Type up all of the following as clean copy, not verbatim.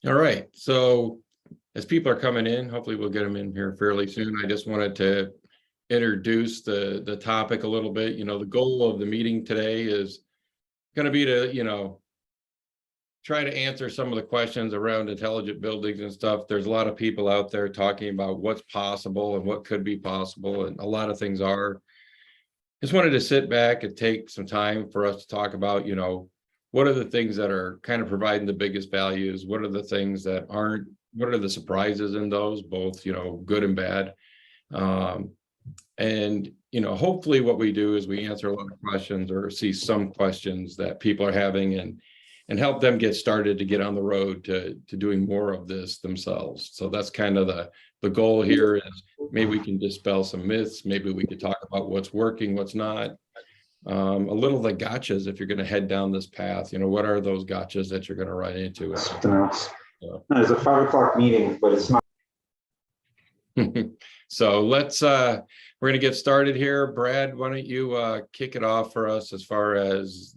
All right. So as people are coming in, hopefully we'll get them in here fairly soon. I just wanted to introduce the topic a little bit. The goal of the meeting today is going to be to, try to answer some of the questions around intelligent buildings and stuff. There's a lot of people out there talking about what's possible and what could be possible, and a lot of things are. Just wanted to sit back and take some time for us to talk about, what are the things that are kind of providing the biggest values? What are the things that aren't? What are the surprises in those, both, good and bad? And, hopefully what we do is we answer a lot of questions or see some questions that people are having and help them get started to get on the road to doing more of this themselves. So that's kind of the goal here is maybe we can dispel some myths. Maybe we could talk about what's working, what's not. A little of the gotchas if you're going to head down this path. What are those gotchas that you're going to run into? No, it's a 5 o'clock meeting, but it's not. So we're going to get started here. Brad, why don't you kick it off for us as far as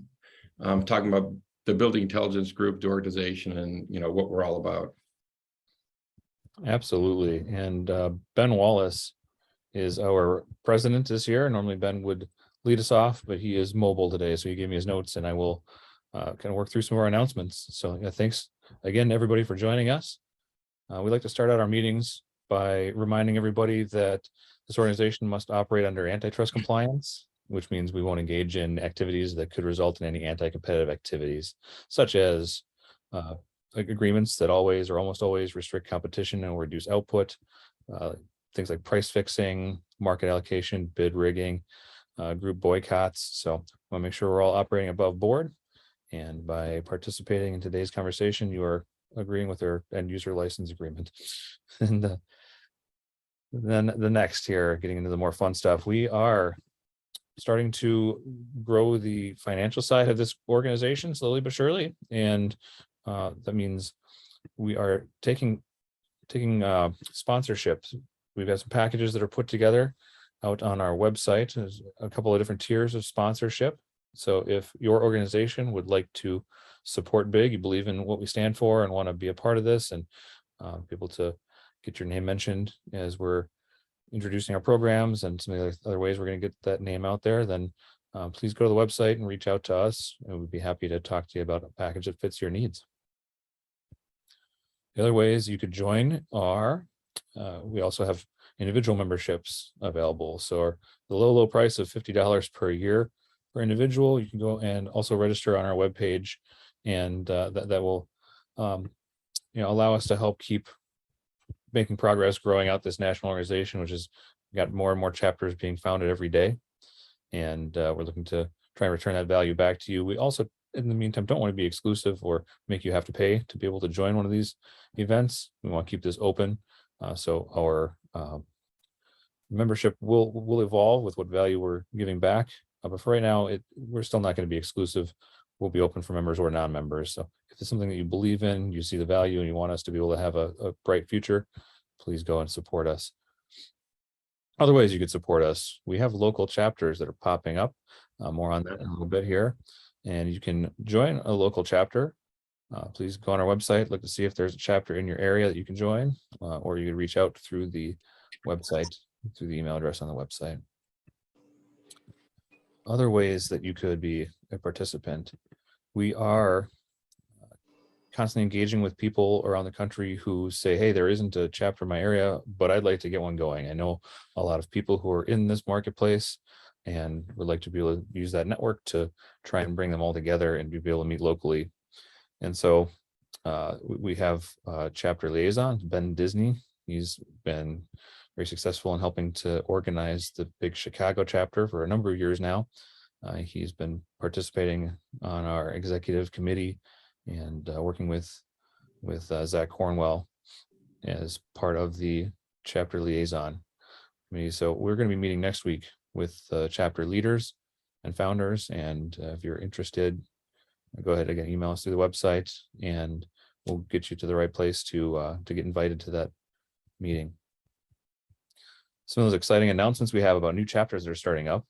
talking about the Building Intelligence Group, the organization, and what we're all about. Absolutely. And Ben Wallace is our president this year. Normally Ben would lead us off, but he is mobile today, so he gave me his notes, and I will kind of work through some of our announcements. So yeah, thanks again to everybody for joining us. We like to start out our meetings by reminding everybody that this organization must operate under antitrust compliance, which means we won't engage in activities that could result in any anti-competitive activities, such as agreements that always or almost always restrict competition and reduce output, things like price fixing, market allocation, bid rigging, group boycotts. So I want to make sure we're all operating above board. And by participating in today's conversation, you are agreeing with our end user license agreement. And then the next here, getting into the more fun stuff, we are starting to grow the financial side of this organization slowly but surely. And that means we are taking sponsorships. We've got some packages that are put together out on our website. There's a couple of different tiers of sponsorship. So if your organization would like to support BIG, you believe in what we stand for and want to be a part of this and be able to get your name mentioned as we're introducing our programs and some of the other ways we're going to get that name out there, then please go to the website and reach out to us, and we'd be happy to talk to you about a package that fits your needs. The other ways you could join are, we also have individual memberships available. So the low price of $50 per year per individual, you can go and also register on our webpage, and that will allow us to help keep making progress growing out this national organization, which has got more and more chapters being founded every day. And we're looking to try and return that value back to you. We also, in the meantime, don't want to be exclusive or make you have to pay to be able to join one of these events. We want to keep this open. So our membership will evolve with what value we're giving back. But for right now, we're still not going to be exclusive. We'll be open for members or non-members. So if it's something that you believe in, you see the value, and you want us to be able to have a bright future, please go and support us. Other ways you could support us, we have local chapters that are popping up. More on that in a little bit here. And you can join a local chapter. Please go on our website, look to see if there's a chapter in your area that you can join, or you can reach out through the website, through the email address on the website. Other ways that you could be a participant, we are constantly engaging with people around the country who say, hey, there isn't a chapter in my area, but I'd like to get one going. I know a lot of people who are in this marketplace and would like to be able to use that network to try and bring them all together and be able to meet locally. And so we have a chapter liaison, Ben Disney. He's been very successful in helping to organize the big Chicago chapter for a number of years now. He's been participating on our executive committee and working with Zach Cornwell as part of the chapter liaison committee. So we're going to be meeting next week with chapter leaders and founders. And if you're interested, go ahead and email us through the website, and we'll get you to the right place to get invited to that meeting. Some of those exciting announcements we have about new chapters that are starting up.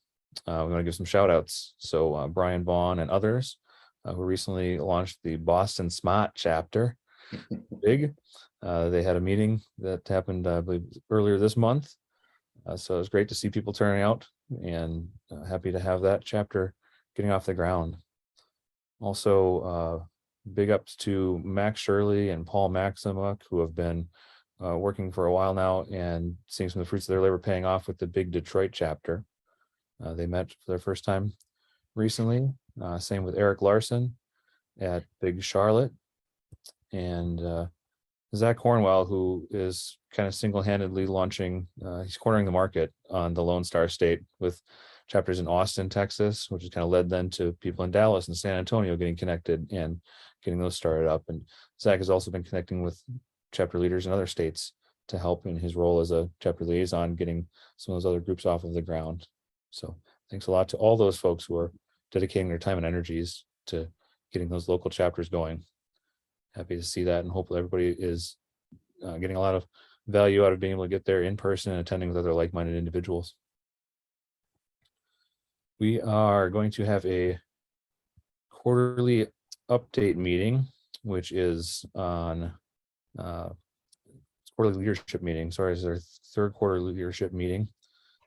We want to give some shout outs. So Brian Vaughn and others who recently launched the Boston SMOT chapter. big. They had a meeting that happened, I believe, earlier this month. So it was great to see people turning out, and happy to have that chapter getting off the ground. Also, big ups to Max Shirley and Paul Maximuk, who have been working for a while now and seeing some of the fruits of their labor paying off with the big Detroit chapter. They met for their first time recently. Same with Eric Larson at Big Charlotte, and Zach Cornwell, who is kind of single-handedly launching, he's cornering the market on the Lone Star State with chapters in Austin, Texas, which has kind of led then to people in Dallas and San Antonio getting connected and getting those started up. And Zach has also been connecting with chapter leaders in other states to help in his role as a chapter liaison, getting some of those other groups off of the ground. So thanks a lot to all those folks who are dedicating their time and energies to getting those local chapters going. Happy to see that, and hopefully everybody is getting a lot of value out of being able to get there in person and attending with other like-minded individuals. We are going to have a quarterly update meeting, which is on quarterly leadership meeting. Sorry, it's our third quarter leadership meeting.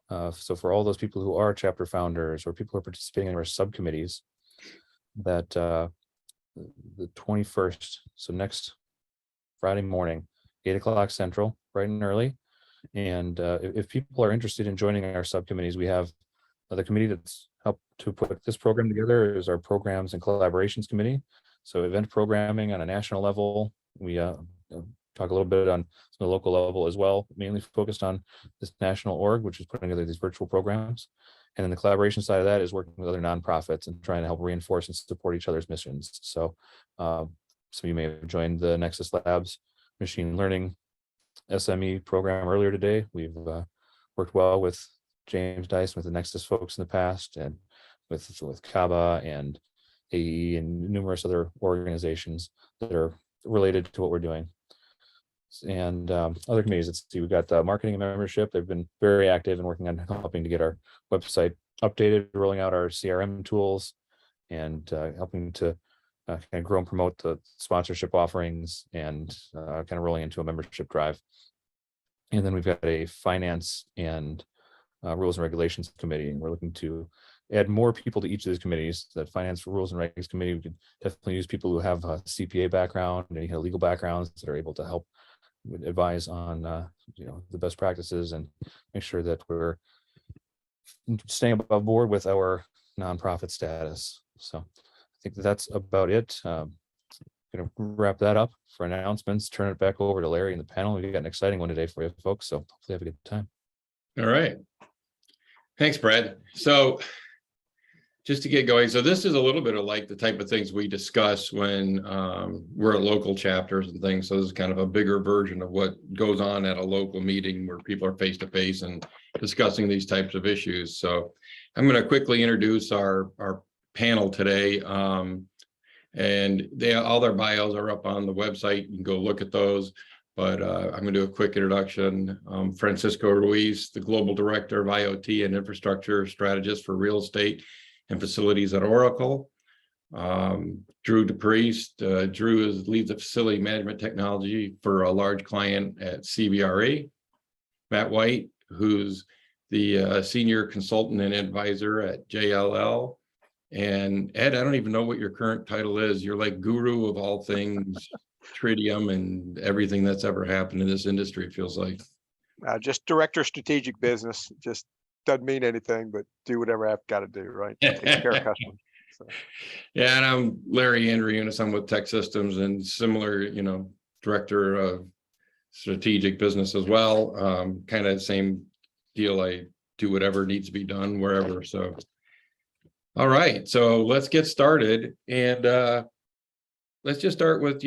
So for all those people who are chapter founders or people who are participating in our subcommittees, that the 21st, so next Friday morning, 8 o'clock Central, bright and early. And if people are interested in joining our subcommittees, we have the committee that's helped to put this program together is our programs and collaborations committee. So event programming on a national level. We talk a little bit on the local level as well, mainly focused on this national org, which is putting together these virtual programs. And then the collaboration side of that is working with other nonprofits and trying to help reinforce and support each other's missions. So some of you may have joined the Nexus Labs machine learning SME program earlier today. We've worked well with James Dyson with the Nexus folks in the past, and with CABA and AE and numerous other organizations that are related to what we're doing. And other committees, let's see, we've got marketing and membership. They've been very active in working on helping to get our website updated, rolling out our CRM tools, and helping to kind of grow and promote the sponsorship offerings, and kind of rolling into a membership drive. And then we've got a finance and rules and regulations committee, and we're looking to add more people to each of these committees. That finance, rules and regs committee, we could definitely use people who have a CPA background and any kind of legal backgrounds that are able to help advise on the best practices and make sure that we're staying above board with our nonprofit status. So I think that's about it. Gonna wrap that up for announcements, turn it back over to Larry and the panel. We've got an exciting one today for you folks, so hopefully have a good time. All right. Thanks, Brad. So just to get going, so this is a little bit of like the type of things we discuss when we're at local chapters and things. So this is kind of a bigger version of what goes on at a local meeting where people are face to face and discussing these types of issues. So I'm going to quickly introduce our panel today. And all their bios are up on the website. You can go look at those. But I'm going to do a quick introduction. Francisco Ruiz, the Global Director of IoT and Infrastructure Strategist for Real Estate and Facilities at Oracle. Drew DePriest. Drew leads the facility management technology for a large client at CBRE. Matt White, who's the senior consultant and advisor at JLL. And Ed, I don't even know what your current title is. You're like guru of all things Tritium and everything that's ever happened in this industry, it feels like. Just director of strategic business. Just doesn't mean anything, but do whatever I've got to do, right? Take care of customers. So. Yeah, and I'm Larry Andriunas. I'm with Tech Systems and similar, director of strategic business as well. Kind of same deal. I do whatever needs to be done wherever. So, all right. So let's get started, and let's just start with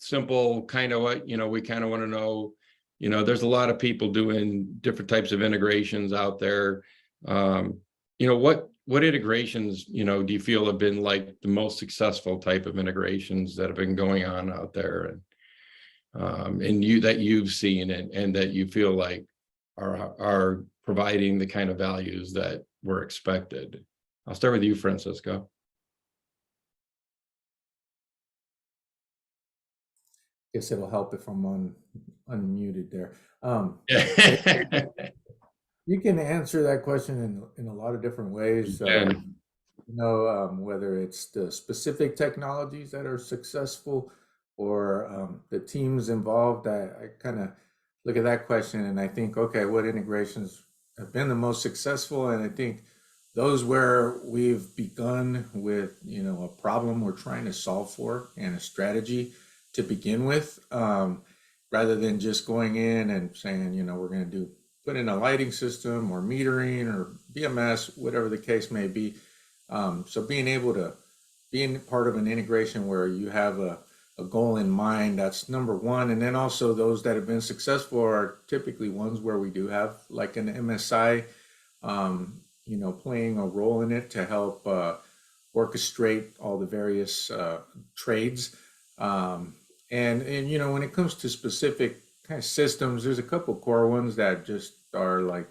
simple kind of what we kind of want to know. There's a lot of people doing different types of integrations out there. What integrations do you feel have been like the most successful type of integrations that have been going on out there, and you've seen and that you feel like are providing the kind of values that were expected? I'll start with you, Francisco. Guess it'll help if I'm unmuted there. You can answer that question in a lot of different ways. Whether it's the specific technologies that are successful or the teams involved. I kind of look at that question and I think, okay, what integrations have been the most successful? And I think those where we've begun with, a problem we're trying to solve for and a strategy to begin with, rather than just going in and saying, we're going to put in a lighting system or metering or BMS, whatever the case may be. So being able to be part of an integration where you have a goal in mind, that's number one. And then also those that have been successful are typically ones where we do have like an MSI, playing a role in it to help orchestrate all the various trades. And when it comes to specific kind of systems, there's a couple core ones that just are like,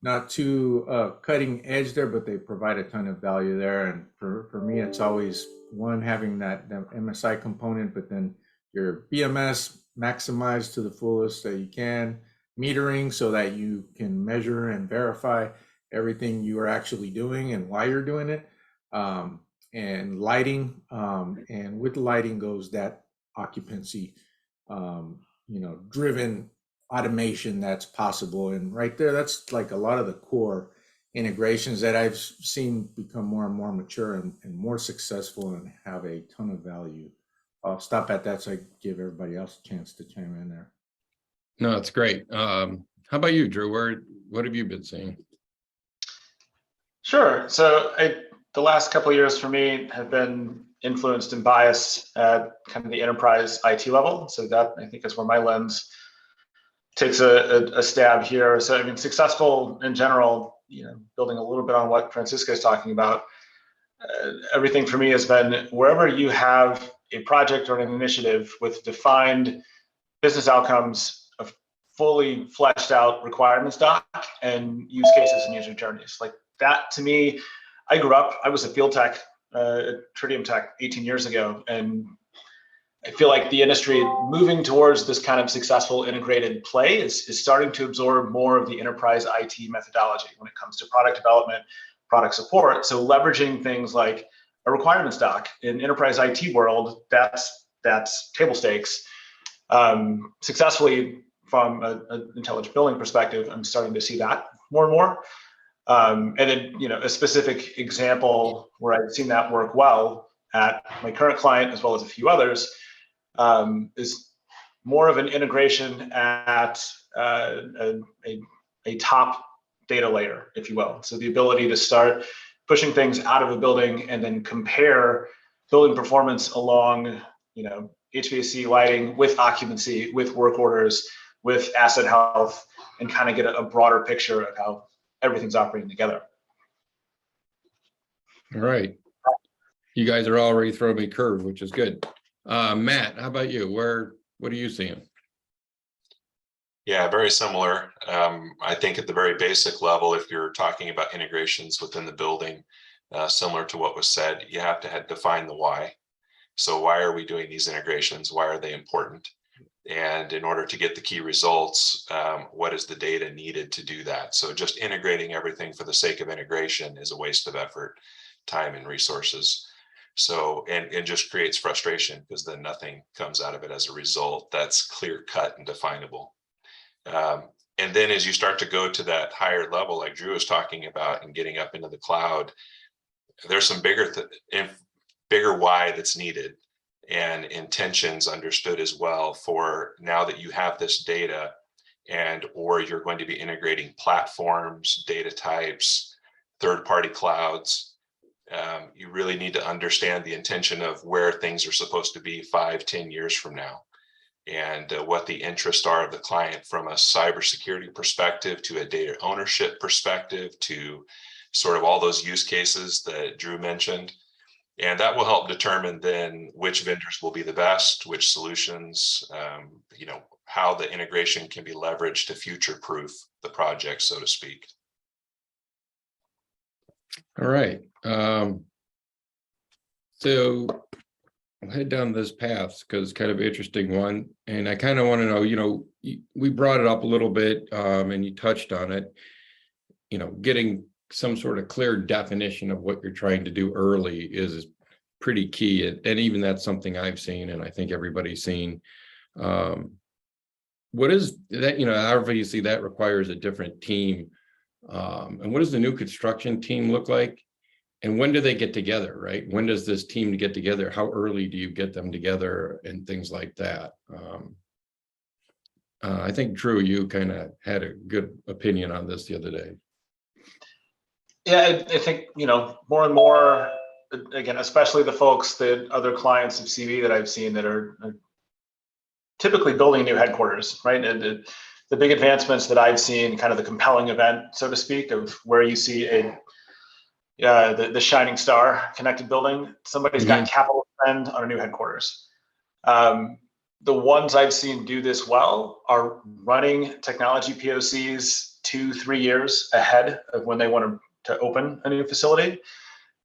not too cutting edge there, but they provide a ton of value there. And for me, it's always one, having that MSI component, but then your BMS maximized to the fullest that you can, metering so that you can measure and verify everything you are actually doing and why you're doing it, and lighting, and with lighting goes that occupancy, driven automation that's possible. And right there, that's like a lot of the core integrations that I've seen become more and more mature and more successful and have a ton of value. I'll stop at that so I give everybody else a chance to chime in there. No, it's great. How about you, Drew? What have you been seeing? Sure. So the last couple of years for me have been influenced and biased at kind of the enterprise IT level. So that, I think, is where my lens takes a stab here. So I mean, successful in general, building a little bit on what Francisco is talking about, everything for me has been wherever you have a project or an initiative with defined business outcomes, a fully fleshed out requirements doc, and use cases and user journeys. Like that, to me, I was a field tech at Tritium Tech 18 years ago, and I feel like the industry moving towards this kind of successful integrated play is starting to absorb more of the enterprise IT methodology when it comes to product development, product support. So leveraging things like a requirements doc in enterprise IT world, that's table stakes. Successfully from an intelligent building perspective, I'm starting to see that more and more. And then, a specific example where I've seen that work well at my current client, as well as a few others, is more of an integration at a top data layer, if you will. So the ability to start pushing things out of a building and then compare building performance along, HVAC, lighting, with occupancy, with work orders, with asset health, and kind of get a broader picture of how everything's operating together. All right. You guys are already throwing me a curve, which is good. Matt, how about you? What are you seeing? Yeah, very similar. I think at the very basic level, if you're talking about integrations within the building, similar to what was said, you have to define the why. So why are we doing these integrations? Why are they important? And in order to get the key results, what is the data needed to do that? So just integrating everything for the sake of integration is a waste of effort, time, and resources. So, and just creates frustration because then nothing comes out of it as a result that's clear cut and definable. And then as you start to go to that higher level, like Drew was talking about, and getting up into the cloud, there's some bigger why that's needed, and intentions understood as well for now that you have this data, or you're going to be integrating platforms, data types, third-party clouds. You really need to understand the intention of where things are supposed to be 5-10 years from now, and what the interests are of the client from a cybersecurity perspective, to a data ownership perspective, to sort of all those use cases that Drew mentioned. And that will help determine then which vendors will be the best, which solutions, how the integration can be leveraged to future-proof the project, so to speak. All right. So I'll head down this path because it's kind of interesting one. And I kind of want to know, we brought it up a little bit, and you touched on it, getting some sort of clear definition of what you're trying to do early is pretty key. And even that's something I've seen, and I think everybody's seen. What is that? Obviously that requires a different team. And what does the new construction team look like? And when do they get together, right? When does this team get together? How early do you get them together and things like that? I think, Drew, you kind of had a good opinion on this the other day. Yeah, I think, more and more, again, especially the other clients of CV that I've seen that are typically building new headquarters, right? And the big advancements that I've seen, kind of the compelling event, so to speak, of where you see the shining star connected building, somebody's got capital spend on a new headquarters. The ones I've seen do this well are running technology POCs 2-3 years ahead of when they want to open a new facility.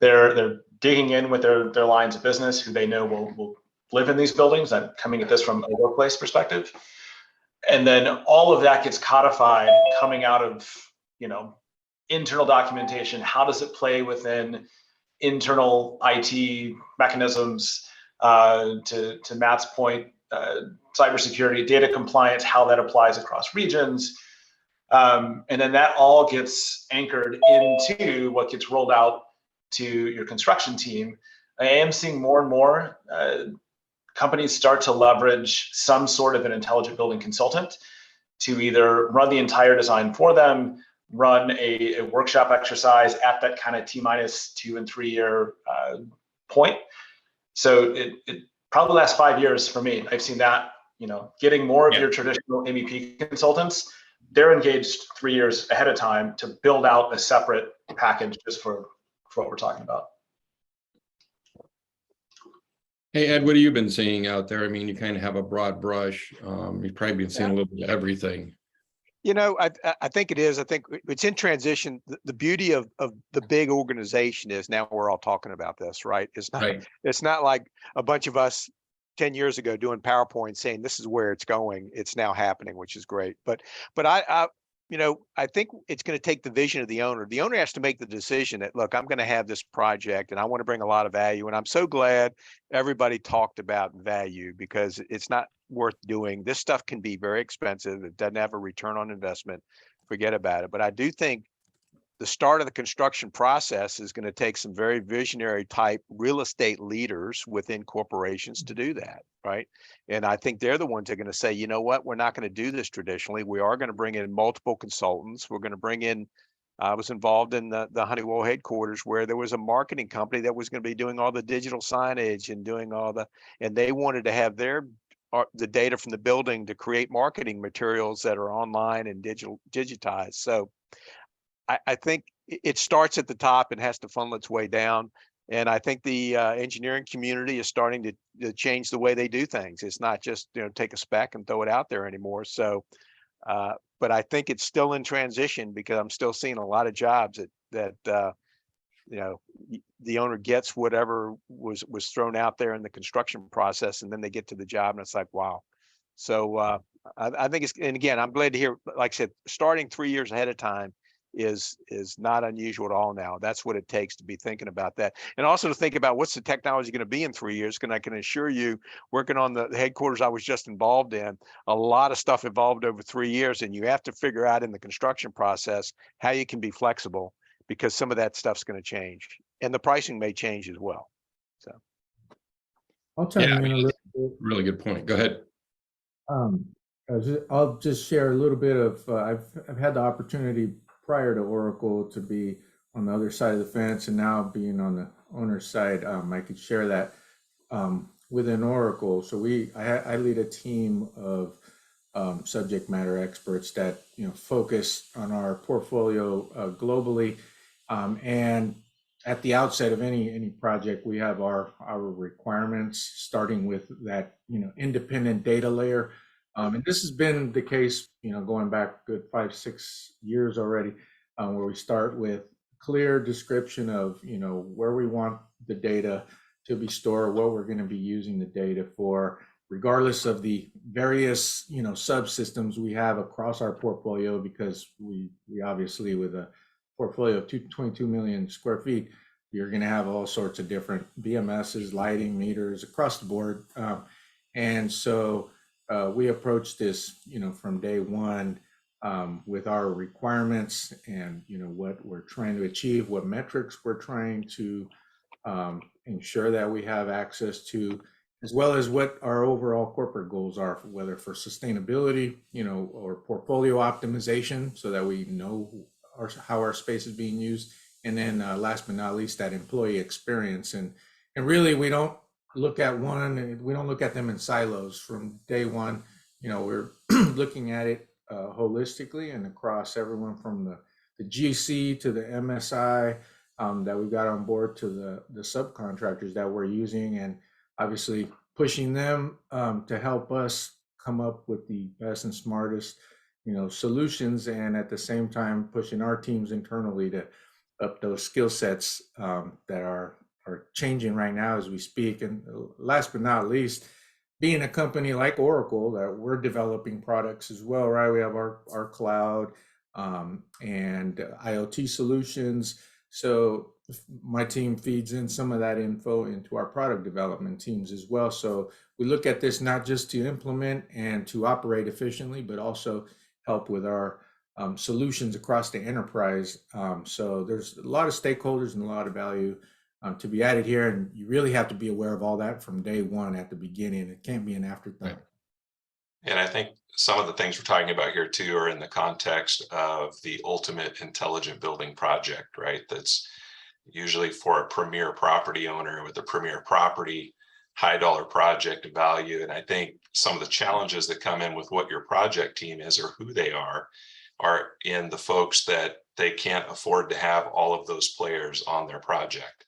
They're digging in with their lines of business, who they know will live in these buildings. I'm coming at this from a workplace perspective. And then all of that gets codified coming out of, internal documentation. How does it play within internal IT mechanisms? To Matt's point, cybersecurity, data compliance, how that applies across regions. And then that all gets anchored into what gets rolled out to your construction team. I am seeing more and more companies start to leverage some sort of an intelligent building consultant to either run the entire design for them, run a workshop exercise at that kind of T-2 and 3 year point. So it probably the last 5 years for me. I've seen that, getting more of your traditional MEP consultants, they're engaged 3 years ahead of time to build out a separate package just for what we're talking about. Hey, Ed, what have you been seeing out there? I mean, you kind of have a broad brush. You've probably been seeing a little bit of everything. I think it is. I think it's in transition. The beauty of the big organization is now we're all talking about this, right? It's not like a bunch of us 10 years ago doing PowerPoint saying this is where it's going. It's now happening, which is great. But I think it's going to take the vision of the owner. The owner has to make the decision that, look, I'm going to have this project and I want to bring a lot of value. And I'm so glad everybody talked about value, because it's not worth doing. This stuff can be very expensive. It doesn't have a return on investment. Forget about it. But I do think the start of the construction process is going to take some very visionary type real estate leaders within corporations to do that, right? And I think they're the ones that are going to say, you know what, we're not going to do this traditionally. We are going to bring in multiple consultants. We're going to bring in, I was involved in the Honeywell headquarters where there was a marketing company that was going to be doing all the digital signage and doing and they wanted to have the data from the building to create marketing materials that are online and digitized. So I think it starts at the top and has to funnel its way down. And I think the engineering community is starting to change the way they do things. It's not just, take a spec and throw it out there anymore. So, but I think it's still in transition, because I'm still seeing a lot of jobs that the owner gets whatever was thrown out there in the construction process, and then they get to the job and it's like, wow. So I think and again, I'm glad to hear, like I said, starting 3 years ahead of time is not unusual at all now. That's what it takes to be thinking about that. And also to think about what's the technology going to be in 3 years. I can assure you, working on the headquarters I was just involved in, a lot of stuff evolved over 3 years, and you have to figure out in the construction process how you can be flexible, because some of that stuff's going to change and the pricing may change as well. So I'll chime in a little bit. Really good point. Go ahead. I'll just share a little bit of, I've had the opportunity prior to Oracle to be on the other side of the fence, and now being on the owner's side, I could share that within Oracle. So I lead a team of subject matter experts that focus on our portfolio globally, and at the outset of any project, we have our requirements, starting with that independent data layer. And this has been the case, going back good 5-6 years already, where we start with clear description of, where we want the data to be stored, what we're going to be using the data for, regardless of the various, subsystems we have across our portfolio, because we obviously, with a portfolio of 22 million square feet, you're going to have all sorts of different BMSs, lighting, meters across the board. And so we approach this, from day one, with our requirements and, what we're trying to achieve, what metrics we're trying to ensure that we have access to, as well as what our overall corporate goals are, whether for sustainability, or portfolio optimization, so that we know how our space is being used. And then last but not least, that employee experience. And really, we don't look at them in silos from day one. We're looking at it holistically and across everyone from the GC to the MSI that we've got on board, to the subcontractors that we're using, and obviously pushing them to help us come up with the best and smartest, solutions, and at the same time pushing our teams internally to up those skill sets that are changing right now as we speak. And last but not least, being a company like Oracle, that we're developing products as well, right? We have our cloud and IoT solutions. So my team feeds in some of that info into our product development teams as well. So we look at this not just to implement and to operate efficiently, but also help with our solutions across the enterprise. So there's a lot of stakeholders and a lot of value to be added here. And you really have to be aware of all that from day one at the beginning. It can't be an afterthought. Right. And I think some of the things we're talking about here too are in the context of the ultimate intelligent building project, right? That's usually for a premier property owner with a premier property, high dollar project value. And I think some of the challenges that come in with what your project team is or who they are in the folks that they can't afford to have all of those players on their project.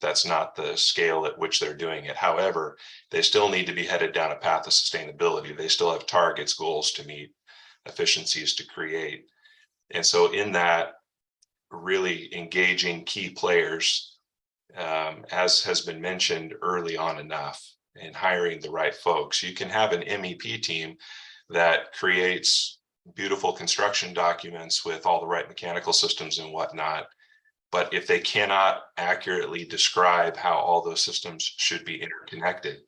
That's not the scale at which they're doing it. However, they still need to be headed down a path of sustainability. They still have targets, goals to meet, efficiencies to create. And so in that, really engaging key players, as has been mentioned early on enough, and hiring the right folks. You can have an MEP team that creates beautiful construction documents with all the right mechanical systems and whatnot. But if they cannot accurately describe how all those systems should be interconnected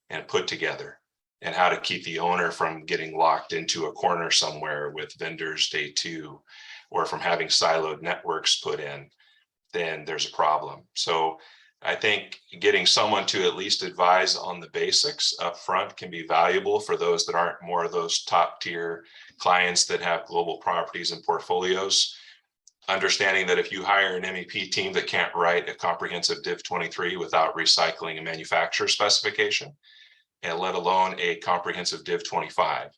and put together, and how to keep the owner from getting locked into a corner somewhere with vendors day two, or from having siloed networks put in, then there's a problem. So I think getting someone to at least advise on the basics up front can be valuable for those that aren't more of those top tier clients that have global properties and portfolios. Understanding that if you hire an MEP team that can't write a comprehensive Div 23 without recycling a manufacturer specification, and let alone a comprehensive Div 25,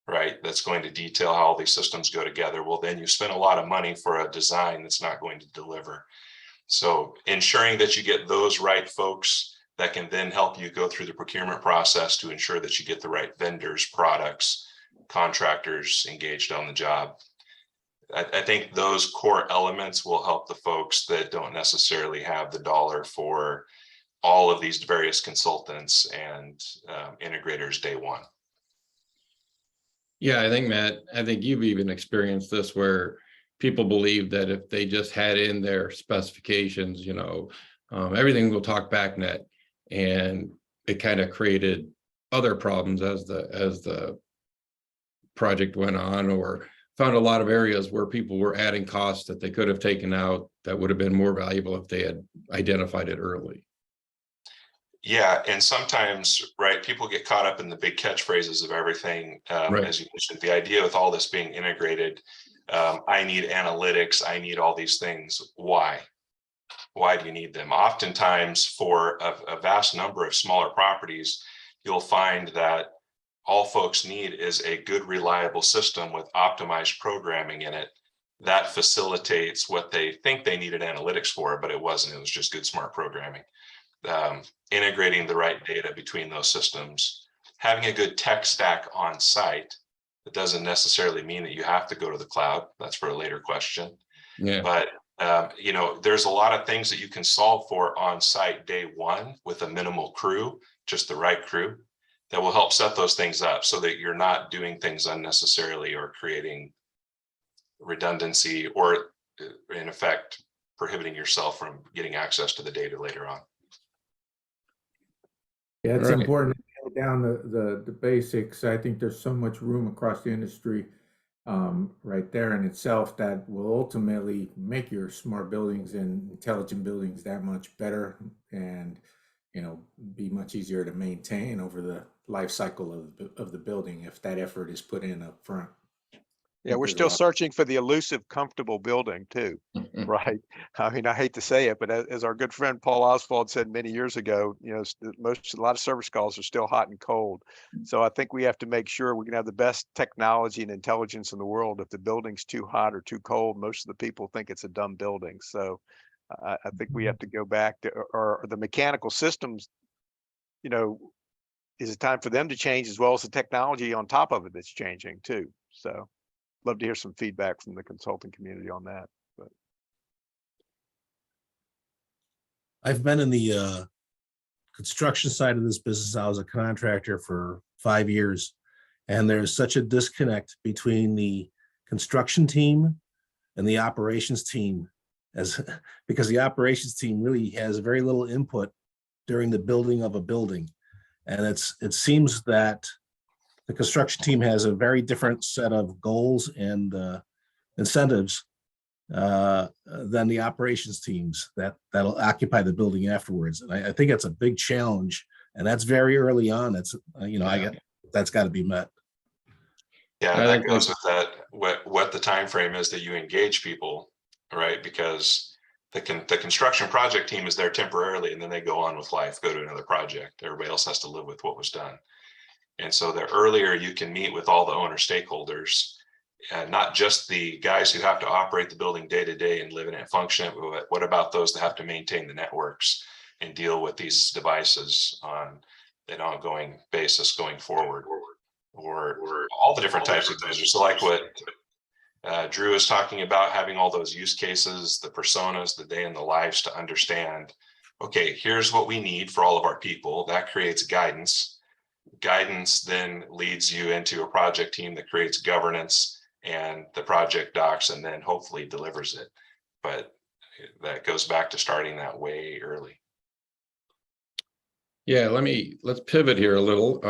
right, that's going to detail how all these systems go together, well, then you spend a lot of money for a design that's not going to deliver. So ensuring that you get those right folks that can then help you go through the procurement process to ensure that you get the right vendors, products, contractors engaged on the job. I think those core elements will help the folks that don't necessarily have the dollar for all of these various consultants and integrators day one. Yeah, I think, Matt, I think you've even experienced this where people believe that if they just had in their specifications, everything will talk BACnet, and it kind of created other problems as the project went on, or found a lot of areas where people were adding costs that they could have taken out that would have been more valuable if they had identified it early. Yeah, and sometimes, right, people get caught up in the big catchphrases of everything. Right. As you mentioned, the idea with all this being integrated, I need analytics, I need all these things. Why? Why do you need them? Oftentimes, for a vast number of smaller properties, you'll find that all folks need is a good, reliable system with optimized programming in it that facilitates what they think they needed analytics for, but it wasn't. It was just good, smart programming. Integrating the right data between those systems, having a good tech stack on site. It doesn't necessarily mean that you have to go to the cloud. That's for a later question. Yeah. But You know, there's a lot of things that you can solve for on site day one with a minimal crew, just the right crew, that will help set those things up so that you're not doing things unnecessarily or creating redundancy or in effect prohibiting yourself from getting access to the data later on. Yeah, it's Right. important to nail down the basics. I think there's so much room across the industry right there in itself that will ultimately make your smart buildings and intelligent buildings that much better and, you know, be much easier to maintain over the life cycle of the building if that effort is put in up front. Yeah, we're There's a still lot. A the elusive, comfortable building too, right? I mean, I hate to say it, but as our good friend Paul Oswald said many years ago, you know, a lot of service calls are still hot and cold. So I think we have to make sure we can have the best technology and intelligence in the world. If the building's too hot or too cold, most of the people think it's a dumb building. So I think we have to go back to, or the mechanical systems, you know, is it time for them to change as well as the technology on top of it that's changing too. So love to hear some feedback from the consulting community on that. But I've been in the construction side of this business. I was a contractor for 5 years, and there's such a disconnect between the construction team and the operations team, because the operations team really has very little input during the building of a building. And it seems that the construction team has a very different set of goals and incentives than the operations teams that'll occupy the building afterwards. And I think that's a big challenge, and that's very early on. That's that's got to be met. Yeah, I that think goes with that, what the time frame is that you engage people, right? Because the construction project team is there temporarily, and then they go on with life, go to another project. Everybody else has to live with what was done. And so the earlier you can meet with all the owner stakeholders, and not just the guys who have to operate the building day to day and live in it and function, but what about those that have to maintain the networks and deal with these devices on an ongoing basis going forward, or all the different types of users. So like what Drew is talking about, having all those use cases, the personas, the day in the lives to understand, okay, here's what we need for all of our people. That creates guidance. Guidance then leads you into a project team that creates governance and the project docs, and then hopefully delivers it. But that goes back to starting that way early. Yeah, let's pivot here a little.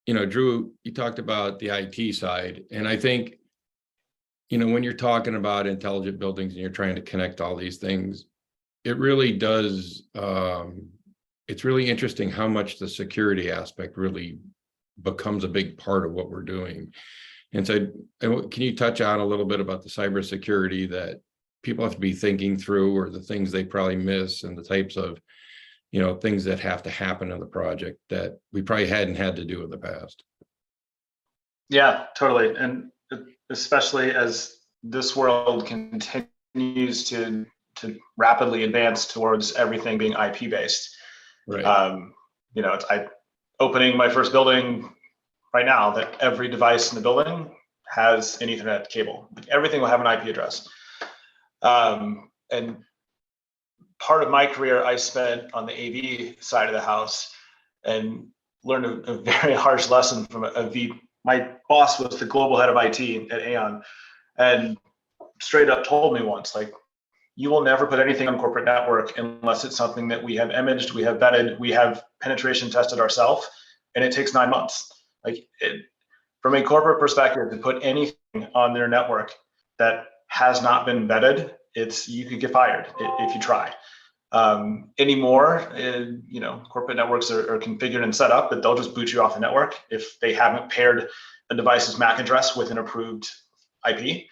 You know, Drew, you talked about the IT side, and I think, you know, when you're talking about intelligent buildings and you're trying to connect all these things, it really does, it's really interesting how much the security aspect really becomes a big part of what we're doing. And so can you touch on a little bit about the cybersecurity that people have to be thinking through, or the things they probably miss, and the types of, you know, things that have to happen in the project that we probably hadn't had to do in the past? Yeah, totally. And especially as this world continues to rapidly advance towards everything being IP based. Right. You know, I opening my first building right now that every device in the building has an Ethernet cable. Everything will have an IP address. And part of my career I spent on the AV side of the house, and learned a very harsh lesson from my boss was the global head of IT at Aon, and straight up told me once, like, you will never put anything on corporate network unless it's something that we have imaged, we have vetted, we have penetration tested ourselves, and it takes 9 months. Like, from a corporate perspective, to put anything on their network that has not been vetted, you could get fired if you try. Anymore, you know, corporate networks are configured and set up that they'll just boot you off the network if they haven't paired a device's MAC address with an approved IP.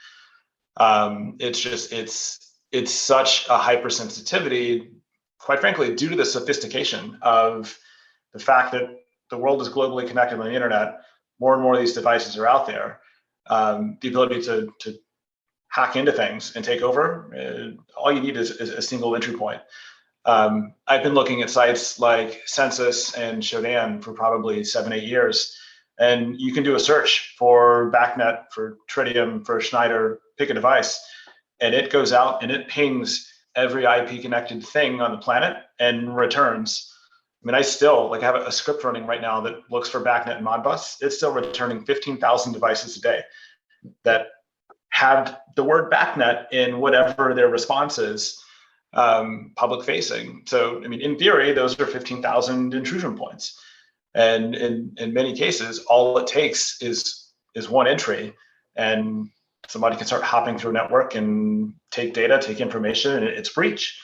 It's such a hypersensitivity, quite frankly, due to the sophistication of the fact that the world is globally connected on the internet. More and more of these devices are out there. The ability to hack into things and take over, all you need is a single entry point. I've been looking at sites like Census and Shodan for probably 7-8 years, and you can do a search for BACnet, for Tritium, for Schneider, pick a device, and it goes out and it pings every IP connected thing on the planet and returns. I mean, I still like have a script running right now that looks for BACnet and Modbus. It's still returning 15,000 devices a day that have the word BACnet in whatever their response is, public facing. So, I mean, in theory, those are 15,000 intrusion points. And in many cases, all it takes is one entry, and somebody can start hopping through a network and take data, take information, and it's breach.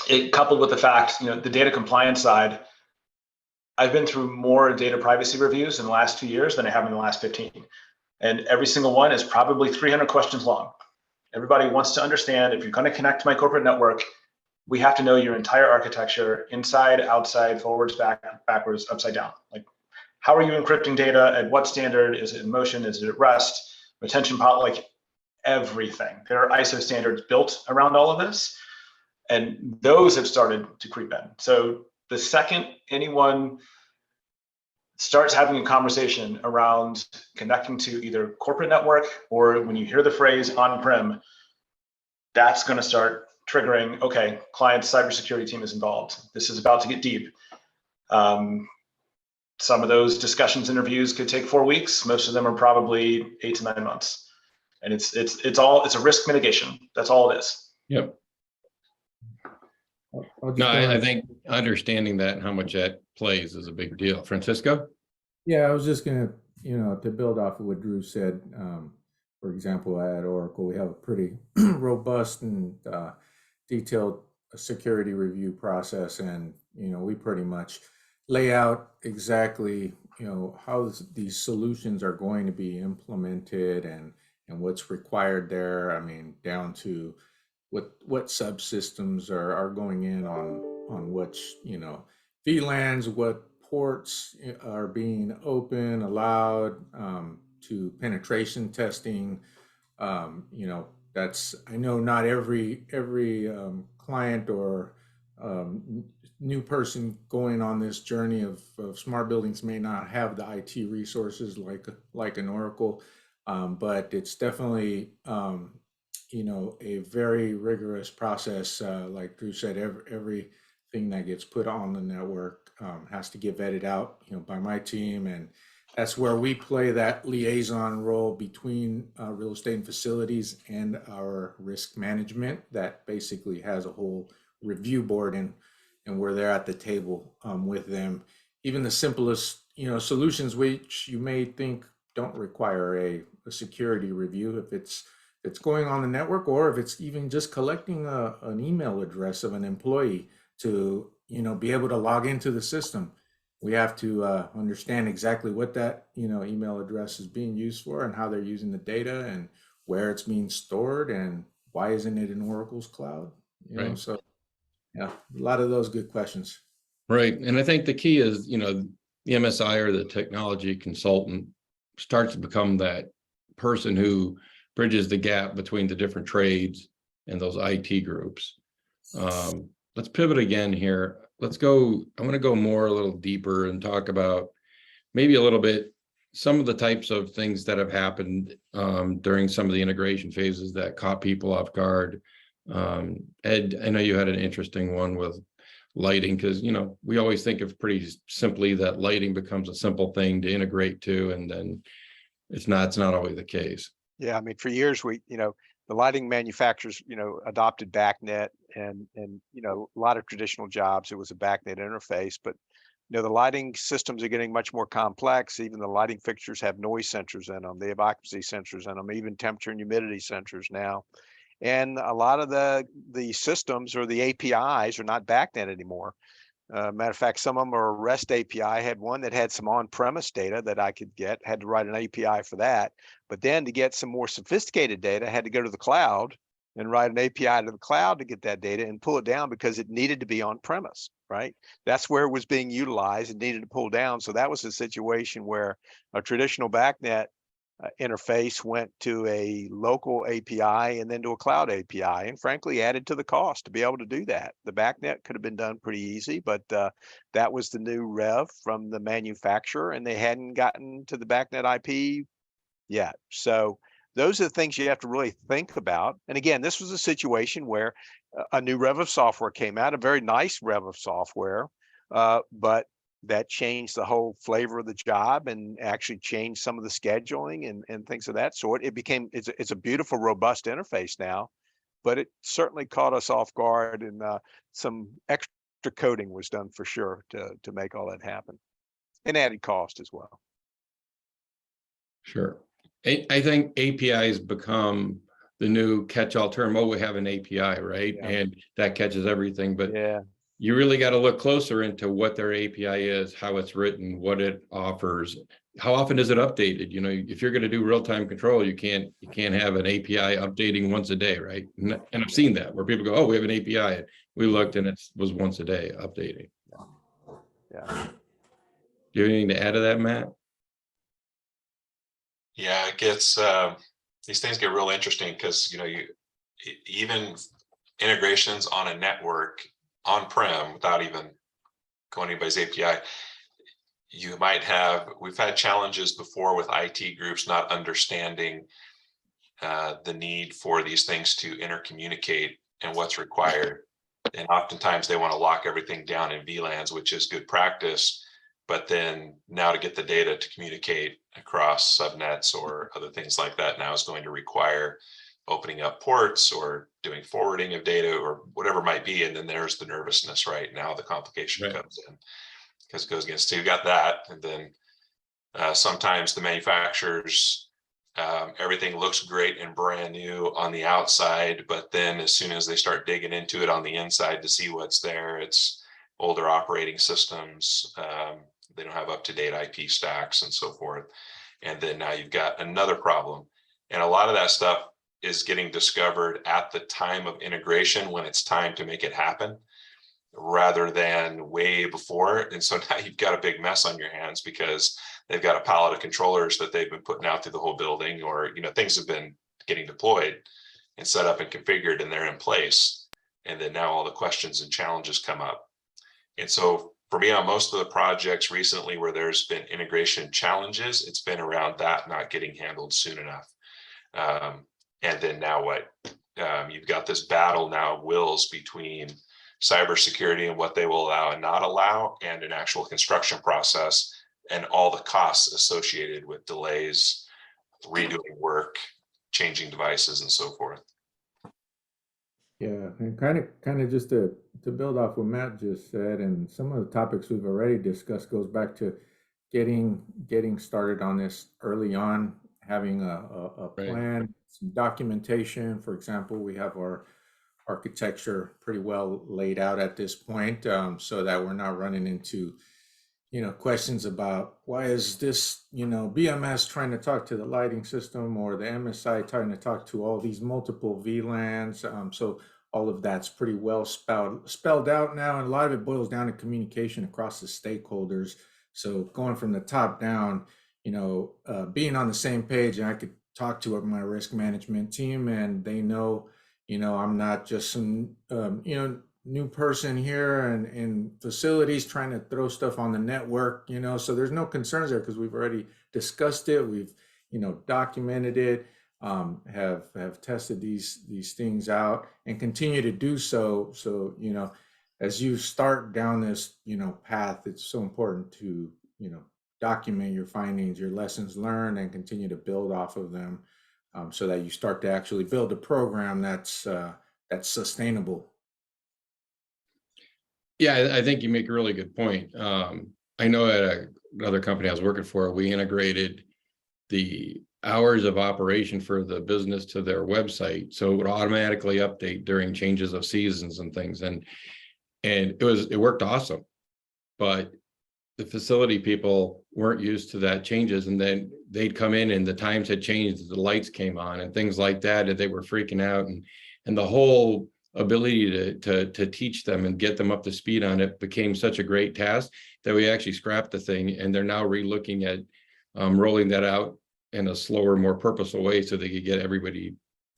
It coupled with the fact, the data compliance side, I've been through more data privacy reviews in the last 2 years than I have in the last 15. And every single one is probably 300 questions long. Everybody wants to understand, if you're going to connect to my corporate network, we have to know your entire architecture, inside, outside, forwards, backwards, upside down. Like, how are you encrypting data? At what standard? Is it in motion? Is it at rest? Retention policy, like everything. There are ISO standards built around all of this, and those have started to creep in. So the second anyone starts having a conversation around connecting to either corporate network, or when you hear the phrase on-prem, that's going to start triggering, okay, client's cybersecurity team is involved. This is about to get deep. Some of those discussions, interviews could take 4 weeks. Most of them are probably 8 to 9 months. And it's a risk mitigation. That's all it is. Yep. No, I think understanding that and how much that plays is a big deal. Francisco? Yeah, I was just gonna, to build off of what Drew said. For example, at Oracle, we have a pretty robust and detailed security review process, and we pretty much lay out exactly how these solutions are going to be implemented and what's required there. I mean, down to what subsystems are going in on which VLANs, what ports are being open, allowed, to penetration testing. That's, I know not every client or new person going on this journey of smart buildings may not have the IT resources like an Oracle, but it's definitely a very rigorous process. Like Drew said, everything that gets put on the network has to get vetted out, by my team, and that's where we play that liaison role between real estate and facilities and our risk management that basically has a whole review board, and we're there at the table with them. Even the simplest solutions which you may think don't require a security review, if it's going on the network, or if it's even just collecting an email address of an employee to be able to log into the system. We have to understand exactly what that email address is being used for, and how they're using the data, and where it's being stored, and why isn't it in Oracle's cloud. Right. So yeah, a lot of those good questions. Right. And I think the key is, the MSI or the technology consultant starts to become that person who bridges the gap between the different trades and those IT groups. Let's pivot again here. Let's go. I want to go a little deeper and talk about maybe a little bit some of the types of things that have happened during some of the integration phases that caught people off guard. Ed, I know you had an interesting one with lighting, because we always think of pretty simply that lighting becomes a simple thing to integrate to, and then it's not always the case. Yeah, I mean, for years the lighting manufacturers adopted BACnet, and a lot of traditional jobs it was a BACnet interface, but the lighting systems are getting much more complex. Even the lighting fixtures have noise sensors in them. They have occupancy sensors in them, even temperature and humidity sensors now. And a lot of the systems or the APIs are not BACnet anymore. Matter of fact, some of them are a REST API. I had one that had some on-premise data that I could get, had to write an API for that. But then to get some more sophisticated data, I had to go to the cloud and write an API to the cloud to get that data and pull it down, because it needed to be on-premise, right? That's where it was being utilized and needed to pull down. So that was a situation where a traditional BACnet interface went to a local API and then to a cloud API, and frankly added to the cost to be able to do that. The BACnet could have been done pretty easy, but that was the new rev from the manufacturer, and they hadn't gotten to the BACnet IP yet. So those are the things you have to really think about. And again, this was a situation where a new rev of software came out, a very nice rev of software, but that changed the whole flavor of the job and actually changed some of the scheduling and things of that sort. It's a beautiful, robust interface now, but it certainly caught us off guard, and some extra coding was done for sure to make all that happen, and added cost as well. Sure. I think APIs become the new catch-all term. Oh, we have an API, right? Yeah. And that catches everything. But Yeah, you really got to look closer into what their API is, how it's written, what it offers, how often is it updated? You know, if you're going to do real-time control, you can't have an API updating once a day, right? And I've seen that where people go, oh, we have an API. We looked and it was once a day updating. yeah. Do you have anything to add to that, Matt? Yeah, it gets these things get real interesting because even integrations on a network on-prem without even going to anybody's API, we've had challenges before with IT groups not understanding the need for these things to intercommunicate and what's required. And oftentimes they want to lock everything down in VLANs, which is good practice. But then now to get the data to communicate across subnets or other things like that now is going to require opening up ports or doing forwarding of data or whatever it might be. And then there's the nervousness, right? Now the complication comes in because it goes against, so you got that. And then sometimes the manufacturers, everything looks great and brand new on the outside, but then as soon as they start digging into it on the inside to see what's there, it's older operating systems. They don't have up-to-date IP stacks and so forth. And then now you've got another problem. And a lot of that stuff is getting discovered at the time of integration when it's time to make it happen, rather than way before. And so now you've got a big mess on your hands because they've got a pallet of controllers that they've been putting out through the whole building, or things have been getting deployed and set up and configured and they're in place. And then now all the questions and challenges come up. And so for me, on most of the projects recently where there's been integration challenges, it's been around that not getting handled soon enough. And then now what? You've got this battle now of wills between cybersecurity and what they will allow and not allow, and an actual construction process and all the costs associated with delays, redoing work, changing devices, and so forth. Yeah, and kind of just to build off what Matt just said, and some of the topics we've already discussed goes back to getting started on this early on, having a plan, some documentation. For example, we have our architecture pretty well laid out at this point, so that we're not running into questions about why is this BMS trying to talk to the lighting system, or the MSI trying to talk to all these multiple VLANs. So all of that's pretty well spelled out now, and a lot of it boils down to communication across the stakeholders. So going from the top down, being on the same page, and I could talk to my risk management team, and they know, I'm not just some new person here and in facilities trying to throw stuff on the network, so there's no concerns there because we've already discussed it. We've, documented it, have tested these things out and continue to do so. So, as you start down this, path, it's so important to, document your findings, your lessons learned, and continue to build off of them, so that you start to actually build a program that's sustainable. Yeah, I think you make a really good point. I know at another company I was working for, we integrated the hours of operation for the business to their website, so it would automatically update during changes of seasons and things, and it worked awesome. But the facility people weren't used to that changes, and then they'd come in and the times had changed, the lights came on and things like that, and they were freaking out, and the whole ability to teach them and get them up to speed on it became such a great task that we actually scrapped the thing, and they're now re-looking at rolling that out in a slower, more purposeful way so they could get everybody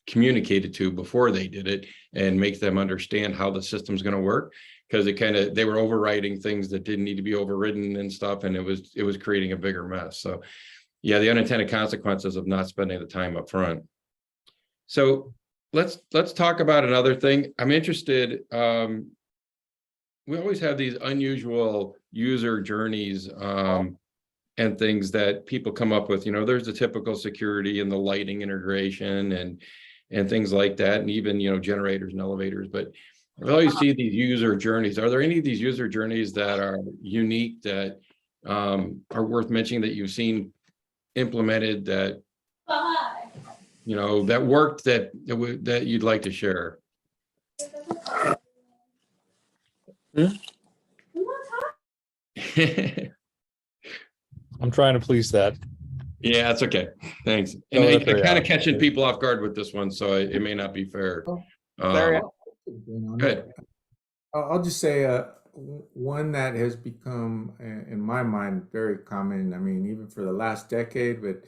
communicated to before they did it and make them understand how the system's going to work, because they were overwriting things that didn't need to be overridden and stuff, and it was creating a bigger mess. So yeah, the unintended consequences of not spending the time up front. So let's talk about another thing. I'm interested. We always have these unusual user journeys and things that people come up with. You know, there's the typical security and the lighting integration and things like that, and even, you know, generators and elevators. But I always see these user journeys. Are there any of these user journeys that are unique that are worth mentioning that you've seen implemented that, you know, that worked that you'd like to share? I'm trying to please that. Yeah, that's okay. Thanks. No, And that's I very kind of honest. catching people off guard with this one, so it may not be fair. Larry, Good. I'll just say one that has become, in my mind, very common. I mean, even for the last decade, but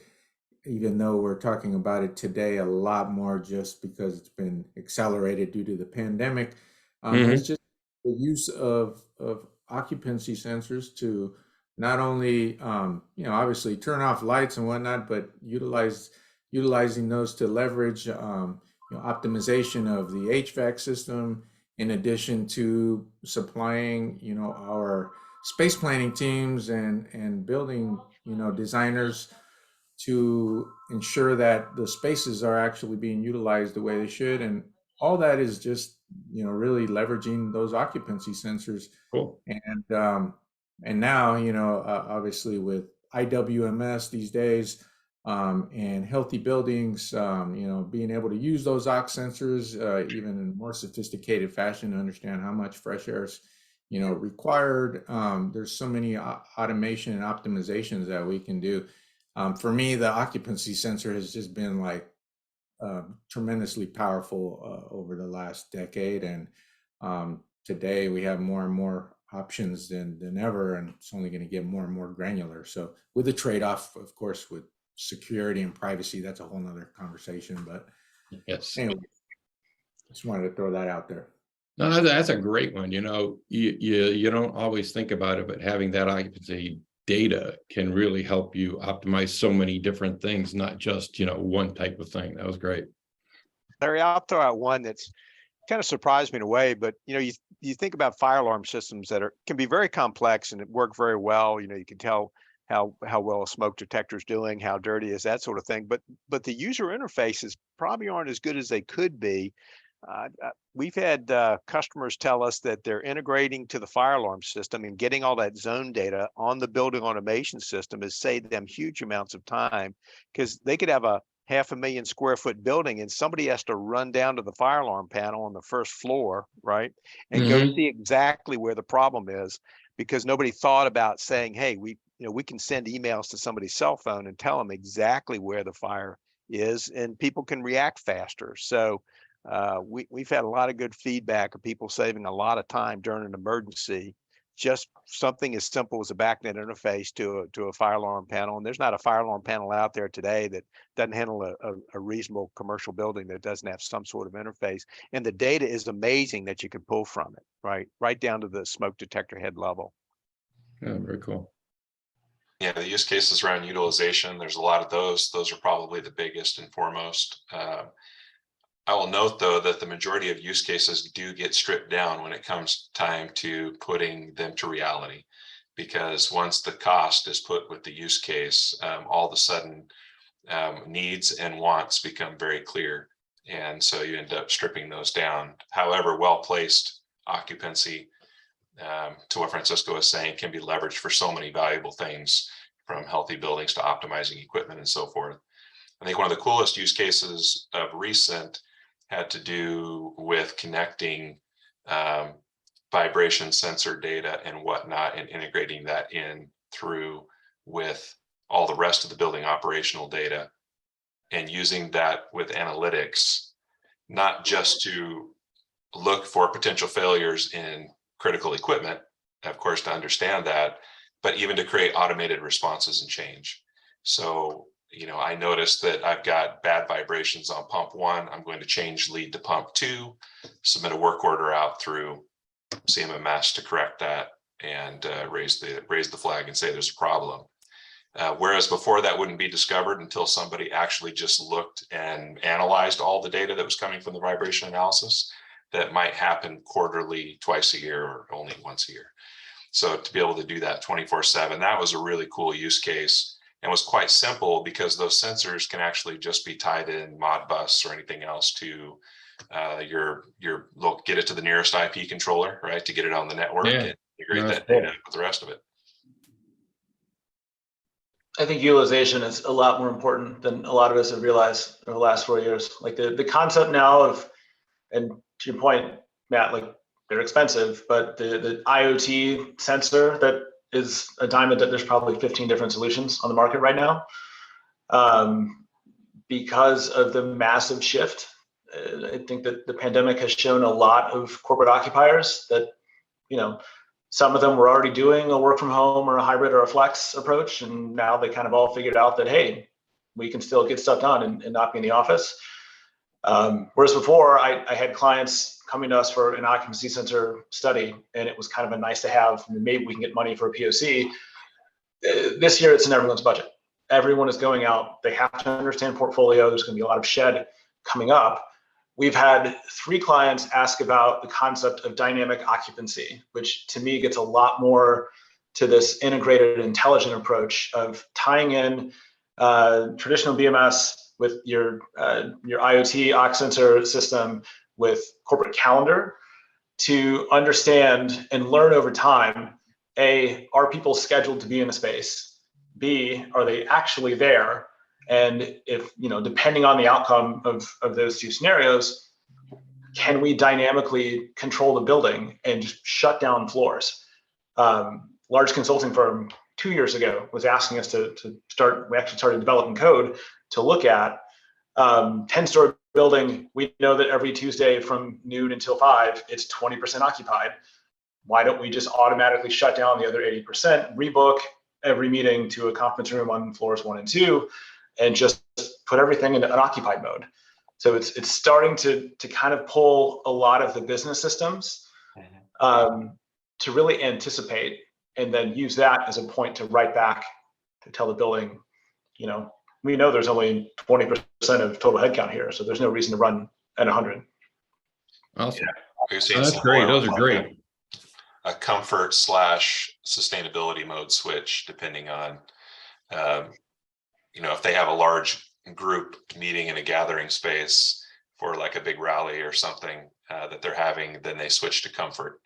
even though we're talking about it today a lot more just because it's been accelerated due to the pandemic, it's just the use of occupancy sensors to not only, you know, obviously turn off lights and whatnot, but utilizing those to leverage, you know, optimization of the HVAC system, in addition to supplying, you know, our space planning teams and building, you know, designers to ensure that the spaces are actually being utilized the way they should. And all that is just, you know, really leveraging those occupancy sensors. Cool. And now, you know, obviously with IWMS these days, and healthy buildings, you know, being able to use those ox sensors, even in more sophisticated fashion to understand how much fresh air is, you know, required. There's so many automation and optimizations that we can do. For me, the occupancy sensor has just been like tremendously powerful over the last decade. And today we have more and more options than ever, and it's only going to get more and more granular. So with the trade-off, of course, with security and privacy, that's a whole nother conversation. But Yes. anyway, just wanted to throw that out there. No, that's a great one. You know, you don't always think about it, but having that occupancy data can really help you optimize so many different things, not just, you know, one type of thing. That was great. Larry, I'll throw out one that's kind of surprised me in a way, but you know, you think about fire alarm systems that can be very complex and it work very well. You know, you can tell how well a smoke detector is doing, how dirty is, that sort of thing. But the user interfaces probably aren't as good as they could be. We've had customers tell us that they're integrating to the fire alarm system and getting all that zone data on the building automation system has saved them huge amounts of time, because they could have a 500,000 square foot building and somebody has to run down to the fire alarm panel on the first floor, right? And go see exactly where the problem is, because nobody thought about saying, hey, we can send emails to somebody's cell phone and tell them exactly where the fire is, and people can react faster. So we've had a lot of good feedback of people saving a lot of time during an emergency. Just something as simple as a BACnet interface to a fire alarm panel. And there's not a fire alarm panel out there today that doesn't handle a reasonable commercial building that doesn't have some sort of interface. And the data is amazing that you can pull from it, right down to the smoke detector head level. Yeah, very cool. Yeah, the use cases around utilization, there's a lot of those. Those are probably the biggest and foremost. I will note, though, that the majority of use cases do get stripped down when it comes time to putting them to reality, because once the cost is put with the use case, all of a sudden needs and wants become very clear. And so you end up stripping those down. However, well-placed occupancy, to what Francisco was saying, can be leveraged for so many valuable things, from healthy buildings to optimizing equipment and so forth. I think one of the coolest use cases of recent had to do with connecting vibration sensor data and whatnot and integrating that in through with all the rest of the building operational data, and using that with analytics, not just to look for potential failures in critical equipment, of course, to understand that, but even to create automated responses and change. So, you know, I noticed that I've got bad vibrations on pump 1. I'm going to change lead to pump 2, submit a work order out through CMMS to correct that, and raise the flag and say there's a problem. Whereas before that wouldn't be discovered until somebody actually just looked and analyzed all the data that was coming from the vibration analysis. That might happen quarterly, twice a year, or only once a year. So to be able to do that 24/7, that was a really cool use case and was quite simple because those sensors can actually just be tied in Modbus or anything else to get it to the nearest IP controller, right? To get it on the network and integrate that data with the rest of it. I think utilization is a lot more important than a lot of us have realized over the last 4 years. Like the concept now of, and to your point, Matt, like they're expensive, but the IoT sensor that is a diamond, that there's probably 15 different solutions on the market right now. Because of the massive shift, I think that the pandemic has shown a lot of corporate occupiers that, you know, some of them were already doing a work from home or a hybrid or a flex approach. And now they kind of all figured out that, hey, we can still get stuff done and not be in the office. Whereas before I had clients coming to us for an occupancy sensor study, and it was kind of a nice to have, maybe we can get money for a POC. This year it's in everyone's budget. Everyone is going out. They have to understand portfolio. There's going to be a lot of shed coming up. We've had 3 clients ask about the concept of dynamic occupancy, which to me gets a lot more to this integrated intelligent approach of tying in traditional BMS with your IoT OX sensor system with corporate calendar to understand and learn over time, A, are people scheduled to be in a space? B, are they actually there? And if, you know, depending on the outcome of those 2 scenarios, can we dynamically control the building and just shut down floors? Large consulting firm 2 years ago was asking us to start, we actually started developing code to look at 10-story building. We know that every Tuesday from noon until 5, it's 20% occupied. Why don't we just automatically shut down the other 80%, rebook every meeting to a conference room on floors 1 and 2, and just put everything into an occupied mode? So it's starting to kind of pull a lot of the business systems to really anticipate and then use that as a point to write back to tell the building, you know, we know there's only 20% of total headcount here, so there's no reason to run at 100. Awesome. Yeah. That's great. Those are great. A comfort / sustainability mode switch, depending on, you know, if they have a large group meeting in a gathering space for like a big rally or something that they're having, then they switch to comfort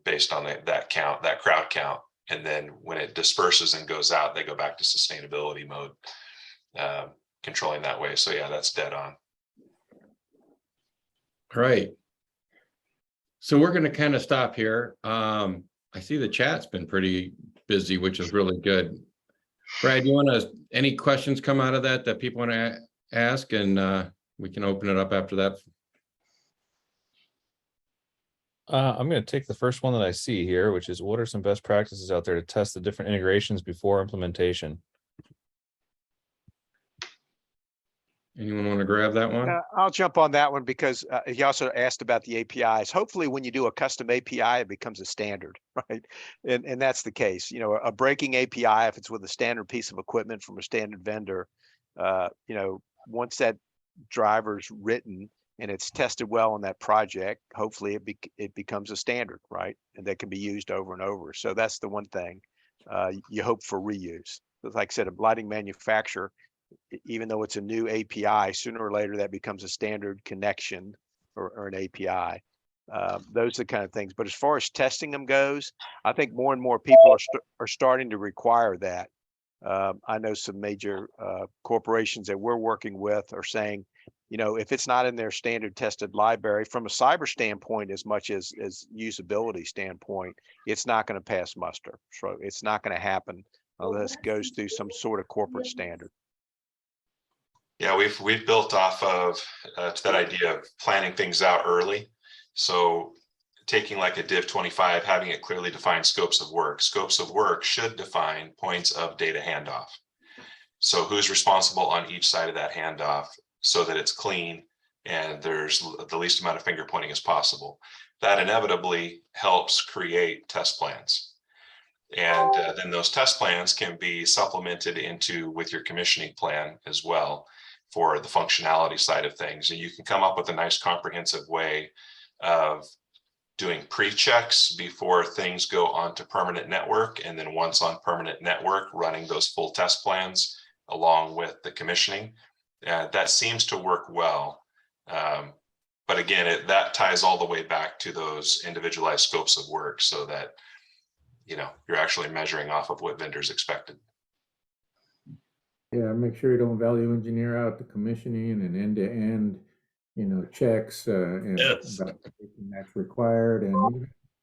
based on that crowd count. And then when it disperses and goes out, they go back to sustainability mode, controlling that way. So yeah, that's dead on. All right. So we're going to kind of stop here. I see the chat's been pretty busy, which is really good. Brad, you want to, any questions come out of that people want to ask, and we can open it up after that. I'm going to take the first one that I see here, which is what are some best practices out there to test the different integrations before implementation? Anyone want to grab that one? I'll jump on that one because he also asked about the APIs. Hopefully when you do a custom API, it becomes a standard, right? And that's the case. You know, a breaking API, if it's with a standard piece of equipment from a standard vendor, you know, once that driver's written and it's tested well on that project, hopefully it becomes a standard, right? And that can be used over and over. So that's the one thing you hope for reuse. Like I said, a lighting manufacturer, even though it's a new API, sooner or later that becomes a standard connection or an API. Those are the kind of things. But as far as testing them goes, I think more and more people are starting to require that. I know some major corporations that we're working with are saying, you know, if it's not in their standard tested library from a cyber standpoint, as much as usability standpoint, it's not going to pass muster. So it's not going to happen unless it goes through some sort of corporate standard. Yeah, we've built off of to that idea of planning things out early. So taking like a Div 25, having it clearly defined scopes of work. Scopes of work should define points of data handoff. So who's responsible on each side of that handoff so that it's clean and there's the least amount of finger pointing as possible. That inevitably helps create test plans. And then those test plans can be supplemented into with your commissioning plan as well for the functionality side of things. And you can come up with a nice comprehensive way of doing pre-checks before things go onto permanent network. And then once on permanent network, running those full test plans along with the commissioning. That seems to work well. But again, that ties all the way back to those individualized scopes of work so that you're actually measuring off of what vendors expected. Yeah, make sure you don't value engineer out the commissioning and end-to-end, checks and Yes. validation that's required, and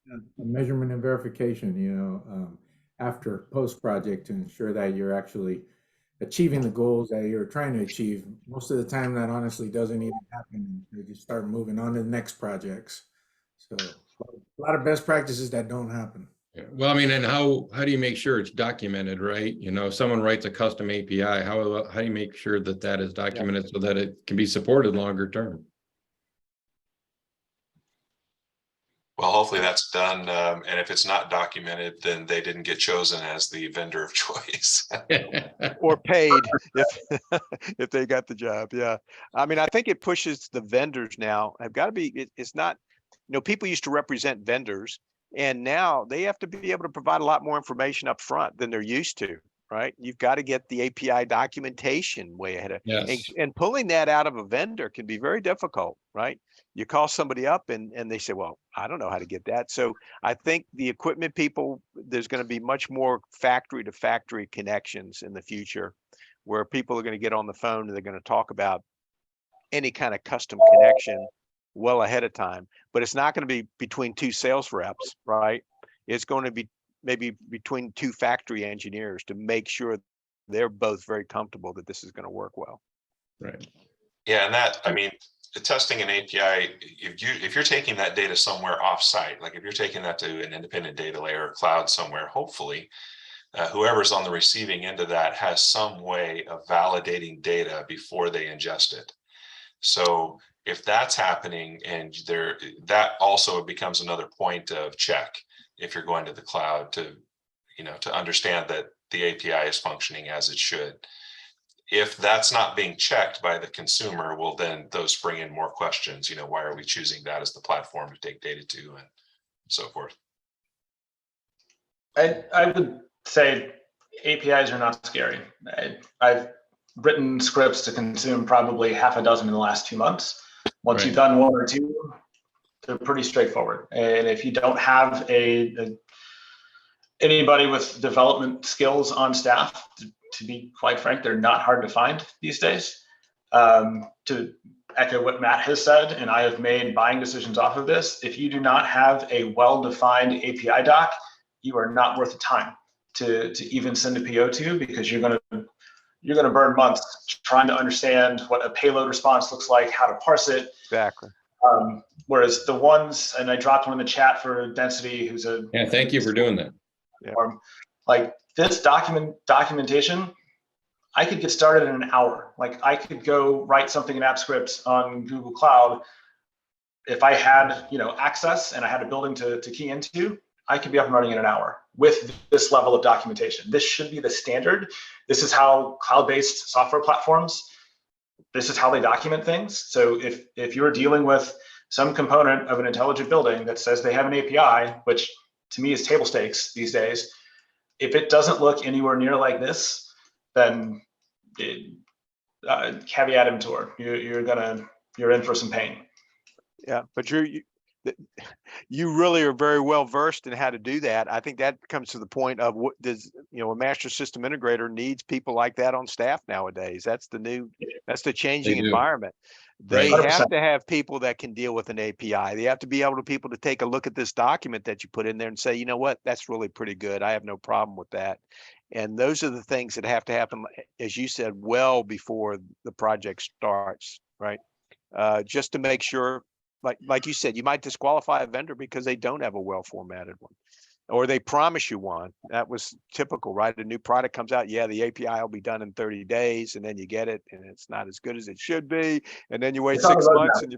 even measurement and verification, after post-project to ensure that you're actually achieving the goals that you're trying to achieve. Most of the time that honestly doesn't even happen. They just start moving on to the next projects. So a lot of best practices that don't happen. Yeah. Well, I mean, and how do you make sure it's documented, right? If someone writes a custom API, how do you make sure that that is documented so that it can be supported longer term? Well, hopefully that's done. And if it's not documented, then they didn't get chosen as the vendor of choice. Or paid if they got the job. Yeah. I mean, I think it pushes the vendors now. Have got to be, it's not, people used to represent vendors, and now they have to be able to provide a lot more information up front than they're used to, right? You've got to get the API documentation way ahead of, Yes. and pulling that out of a vendor can be very difficult, right? You call somebody up and they say, well, I don't know how to get that. So I think the equipment people, there's going to be much more factory to factory connections in the future, where people are going to get on the phone and they're going to talk about any kind of custom connection well ahead of time. But it's not going to be between two sales reps, right? It's going to be maybe between two factory engineers to make sure they're both very comfortable that this is going to work well. Right. Yeah, and I mean, the testing an API, if you're taking that data somewhere off-site, like if you're taking that to an independent data layer or cloud somewhere, hopefully whoever's on the receiving end of that has some way of validating data before they ingest it. So if that's happening, and that also becomes another point of check if you're going to the cloud to understand that the API is functioning as it should. If that's not being checked by the consumer, well, then those bring in more questions. Why are we choosing that as the platform to take data to, and so forth? I would say APIs are not scary. I've written scripts to consume probably half a dozen in the last 2 months. Once you've done one or two, they're pretty straightforward. And if you don't have anybody with development skills on staff, to be quite frank, they're not hard to find these days. To echo what Matt has said, and I have made buying decisions off of this, if you do not have a well-defined API doc, you are not worth the time to even send a PO to, because you're going to burn months trying to understand what a payload response looks like, how to parse it. Exactly. Whereas the ones, and I dropped one in the chat for Density, who's a— Yeah, thank you for doing that. Yeah. Like this documentation, I could get started in an hour. Like I could go write something in AppScript on Google Cloud. If I had, access and I had a building to key into, I could be up and running in an hour with this level of documentation. This should be the standard. This is how cloud-based software platforms, this is how they document things. So if you're dealing with some component of an intelligent building that says they have an API, which to me is table stakes these days, if it doesn't look anywhere near like this, then caveat emptor, you're in for some pain. Yeah, but you really are very well versed in how to do that. I think that comes to the point of what does, a master system integrator needs people like that on staff nowadays. That's the changing environment. They have to have people that can deal with an API. They have to be able to people to take a look at this document that you put in there and say, you know what, that's really pretty good. I have no problem with that. And those are the things that have to happen, as you said, well before the project starts, right? Just to make sure, like you said, you might disqualify a vendor because they don't have a well-formatted one, or they promise you one. That was typical, right? A new product comes out, yeah, the API will be done in 30 days, and then you get it, and it's not as good as it should be, and then you wait 6 months, and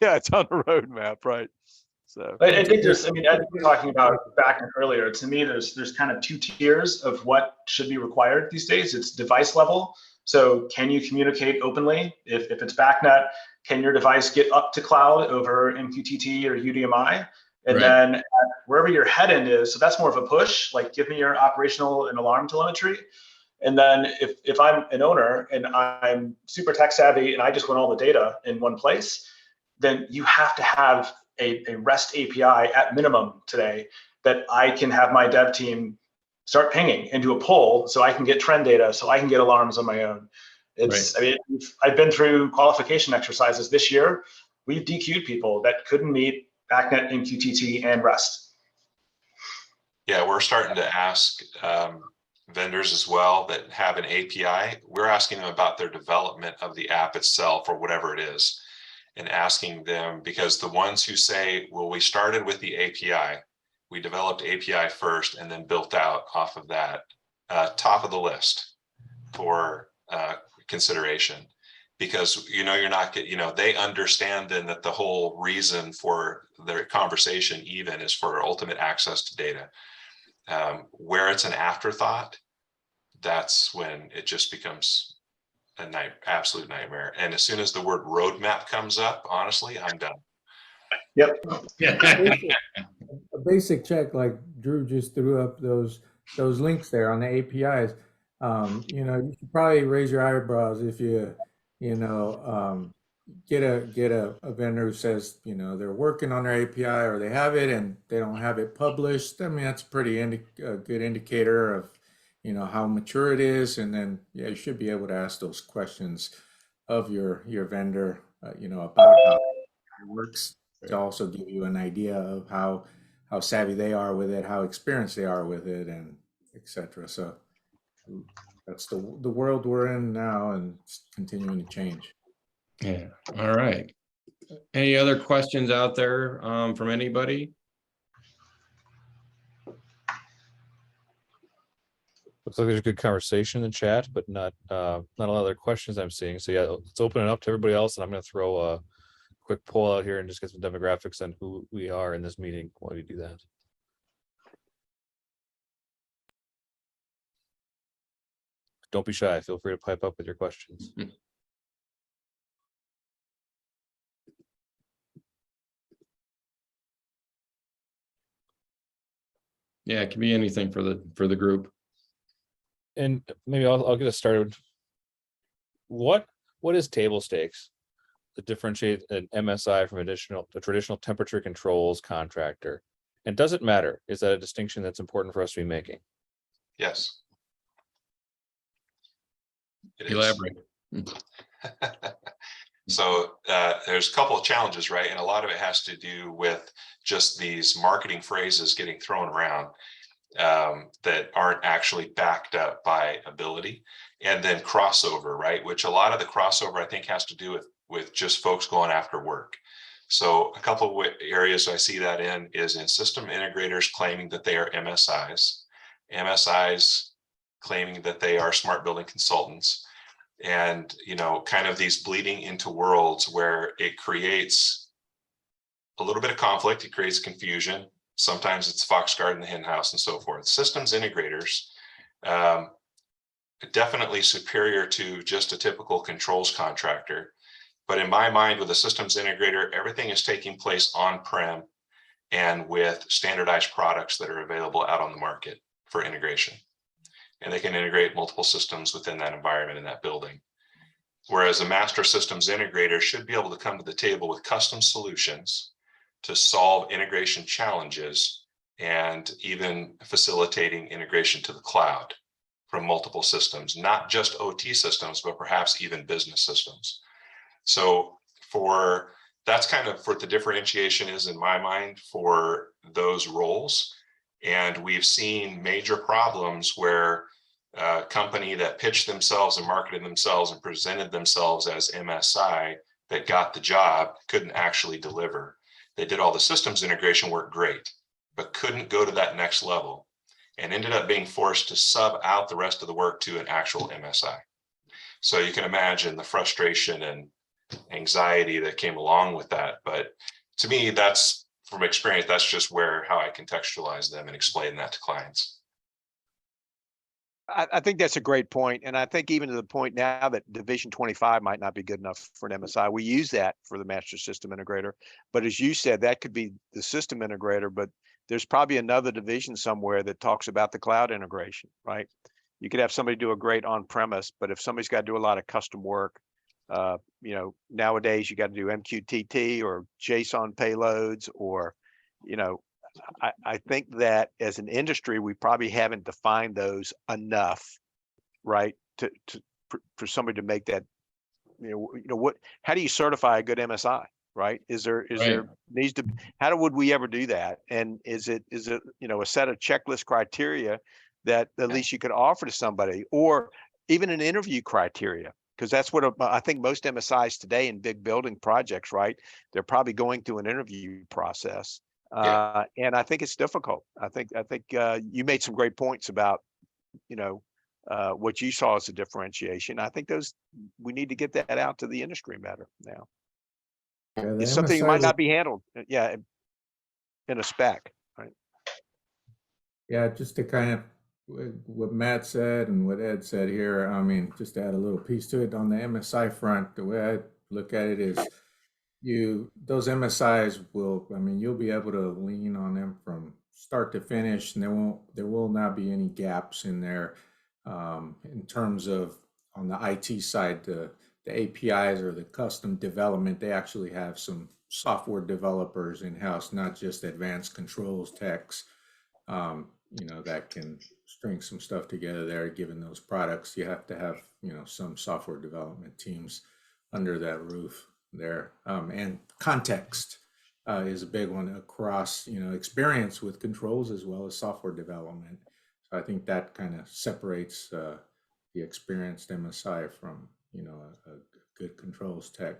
it's on the roadmap, right? So I think there's, I mean, Ed was talking about back earlier. To me, there's kind of two tiers of what should be required these days. It's device level. So can you communicate openly? If it's BACnet, can your device get up to cloud over MQTT or UDMI? And then wherever your head end is, so that's more of a push, like give me your operational and alarm telemetry. And then if I'm an owner and I'm super tech savvy and I just want all the data in one place, then you have to have a REST API at minimum today that I can have my dev team start pinging and do a poll so I can get trend data, so I can get alarms on my own. It's, I mean, I've been through qualification exercises this year. We've DQ'd people that couldn't meet BACnet, MQTT, and REST. Yeah, we're starting to ask vendors as well that have an API. We're asking them about their development of the app itself or whatever it is, and asking them, because the ones who say, well, we started with the API, we developed API first and then built out off of that, top of the list for consideration. Because you're not getting, they understand then that the whole reason for their conversation even is for ultimate access to data. Where it's an afterthought, that's when it just becomes absolute nightmare. And as soon as the word roadmap comes up, honestly, I'm done. Yep. A basic check, like Drew just threw up those links there on the APIs. You should probably raise your eyebrows if get a vendor who says, they're working on their API or they have it and they don't have it published. I mean, that's a pretty good indicator of, how mature it is. And then, yeah, you should be able to ask those questions of your vendor, about how it works, to also give you an idea of how savvy they are with it, how experienced they are with it, and etc. So that's the world we're in now, and it's continuing to change. Yeah. All right. Any other questions out there from anybody? Looks like there's a good conversation in the chat, but not a lot of other questions I'm seeing. So yeah, let's open it up to everybody else, and I'm going to throw a quick poll out here and just get some demographics on who we are in this meeting while we do that. Don't be shy. Feel free to pipe up with your questions. Yeah, it can be anything for the group. And maybe I'll get us started. What is table stakes that differentiate an MSI from a traditional temperature controls contractor? And does it matter? Is that a distinction that's important for us to be making? Yes. Elaborate. So there's a couple of challenges, right? And a lot of it has to do with just these marketing phrases getting thrown around that aren't actually backed up by ability. And then crossover, right? Which a lot of the crossover, I think, has to do with just folks going after work. So a couple of areas I see that in is in system integrators claiming that they are MSIs, MSIs claiming that they are smart building consultants, and kind of these bleeding into worlds where it creates a little bit of conflict, it creates confusion. Sometimes it's fox guard in the hen house and so forth. Systems integrators, definitely superior to just a typical controls contractor. But in my mind, with a systems integrator, everything is taking place on-prem and with standardized products that are available out on the market for integration. And they can integrate multiple systems within that environment in that building. Whereas a master systems integrator should be able to come to the table with custom solutions to solve integration challenges and even facilitating integration to the cloud from multiple systems, not just OT systems, but perhaps even business systems. So that's kind of what the differentiation is in my mind for those roles. And we've seen major problems where a company that pitched themselves and marketed themselves and presented themselves as MSI that got the job couldn't actually deliver. They did all the systems integration work great, but couldn't go to that next level and ended up being forced to sub out the rest of the work to an actual MSI. So you can imagine the frustration and anxiety that came along with that. But to me, that's from experience, that's just how I contextualize them and explain that to clients. I think that's a great point. And I think even to the point now that Division 25 might not be good enough for an MSI. We use that for the master system integrator. But as you said, that could be the system integrator, but there's probably another division somewhere that talks about the cloud integration, right? You could have somebody do a great on-premise, but if somebody's got to do a lot of custom work, nowadays you got to do MQTT or JSON payloads, or, I think that as an industry, we probably haven't defined those enough, right? For somebody to make that, how do you certify a good MSI, right? How would we ever do that? And is it, a set of checklist criteria that at least you could offer to somebody, or even an interview criteria? Because that's what I think most MSIs today in big building projects, right? They're probably going through an interview process. And I think it's difficult. I think you made some great points about, what you saw as a differentiation. I think we need to get that out to the industry better now. Yeah, It's something that might not be handled, in a spec, right? Yeah, just to kind of what Matt said and what Ed said here, I mean, just to add a little piece to it on the MSI front, the way I look at it is those MSIs you'll be able to lean on them from start to finish, and there will not be any gaps in there in terms of on the IT side, the APIs or the custom development. They actually have some software developers in-house, not just advanced controls techs, that can string some stuff together there. Given those products, you have to have, some software development teams under that roof there. And context is a big one across, experience with controls as well as software development. So I think that kind of separates the experienced MSI from, a good controls tech.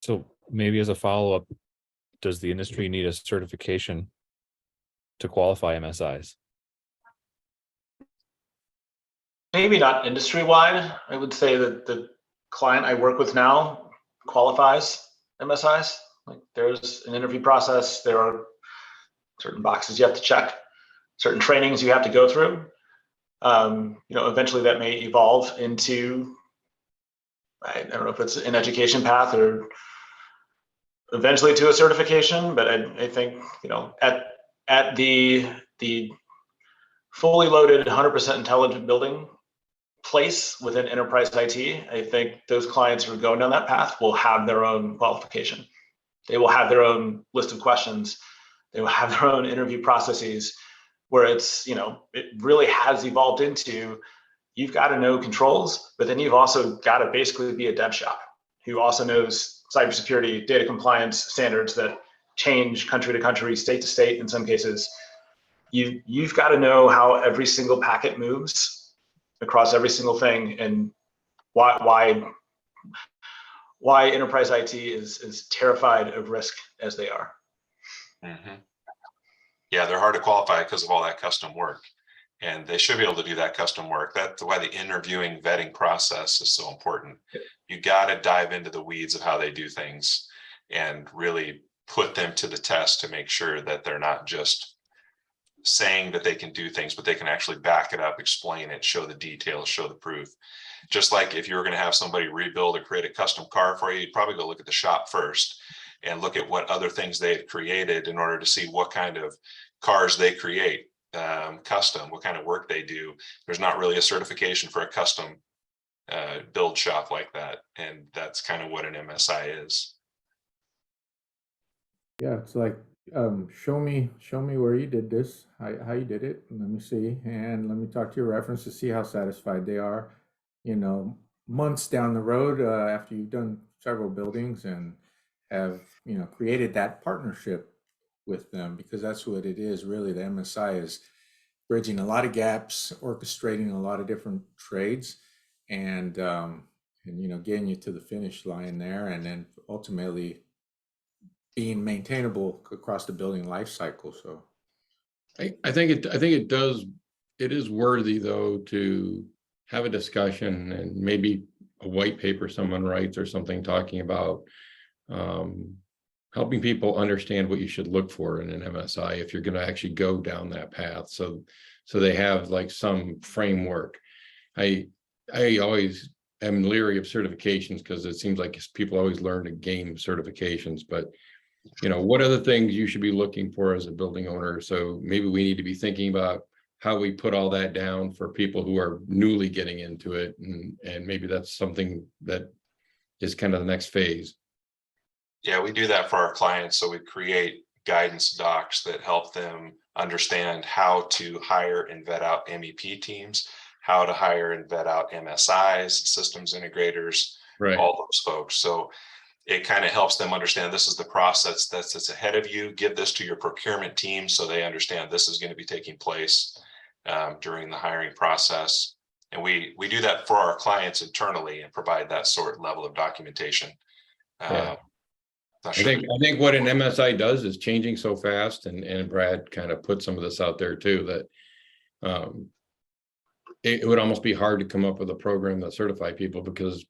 So maybe as a follow-up, does the industry need a certification to qualify MSIs? Maybe not industry-wide. I would say that the client I work with now qualifies MSIs. Like, there's an interview process. There are certain boxes you have to check, certain trainings you have to go through. Eventually that may evolve into, I don't know if it's an education path or eventually to a certification, but I think, at the fully loaded 100% intelligent building place within enterprise IT, I think those clients who are going down that path will have their own qualification. They will have their own list of questions. They will have their own interview processes, where it's, it really has evolved into, you've got to know controls, but then you've also got to basically be a dev shop who also knows cybersecurity, data compliance standards that change country to country, state to state in some cases. You've got to know how every single packet moves across every single thing, and why enterprise IT is terrified of risk as they are. Mm-hmm. Yeah, they're hard to qualify because of all that custom work, and they should be able to do that custom work. That's why the interviewing vetting process is so important. You got to dive into the weeds of how they do things and really put them to the test to make sure that they're not just saying that they can do things, but they can actually back it up, explain it, show the details, show the proof. Just like if you were going to have somebody rebuild or create a custom car for you, you'd probably go look at the shop first and look at what other things they've created in order to see what kind of cars they create, custom, what kind of work they do. There's not really a certification for a custom build shop like that. And that's kind of what an MSI is. Yeah, it's like, show me where you did this, how you did it, and let me see, and let me talk to your reference to see how satisfied they are, months down the road, after you've done several buildings and have, created that partnership with them, because that's what it is really. The MSI is bridging a lot of gaps, orchestrating a lot of different trades, and getting you to the finish line there, and then ultimately being maintainable across the building life cycle. So I think it is worthy, though, to have a discussion and maybe a white paper someone writes or something talking about helping people understand what you should look for in an MSI if you're going to actually go down that path. So they have like some framework. I always am leery of certifications because it seems like people always learn to game certifications, but what are the things you should be looking for as a building owner? So maybe we need to be thinking about how we put all that down for people who are newly getting into it. And maybe that's something that is kind of the next phase. Yeah, we do that for our clients. So we create guidance docs that help them understand how to hire and vet out MEP teams, how to hire and vet out MSIs, systems integrators, Right. all those folks. So it kind of helps them understand this is the process that's ahead of you. Give this to your procurement team so they understand this is going to be taking place during the hiring process. And we do that for our clients internally and provide that sort level of documentation. Yeah. I think what an MSI does is changing so fast, and Brad kind of put some of this out there too, that it would almost be hard to come up with a program that certify people, because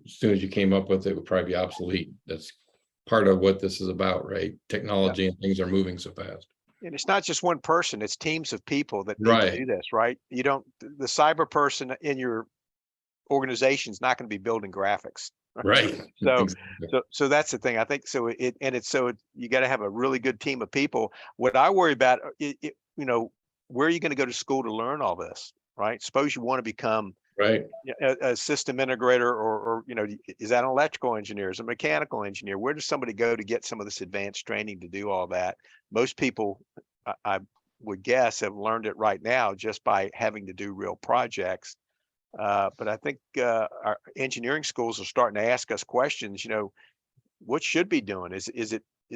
as soon as you came up with it, would probably be obsolete. That's part of what this is about, right? Technology and things are moving so fast. And it's not just one person, it's teams of people that need Right. to do this, right? The cyber person in your organization is not going to be building graphics. Right. So that's the thing. I think so. You got to have a really good team of people. What I worry about, where are you going to go to school to learn all this, right? Suppose you want to become Right. a system integrator, or is that an electrical engineer, is a mechanical engineer? Where does somebody go to get some of this advanced training to do all that? Most people, I would guess, have learned it right now just by having to do real projects. But I think our engineering schools are starting to ask us questions. What should be doing? Is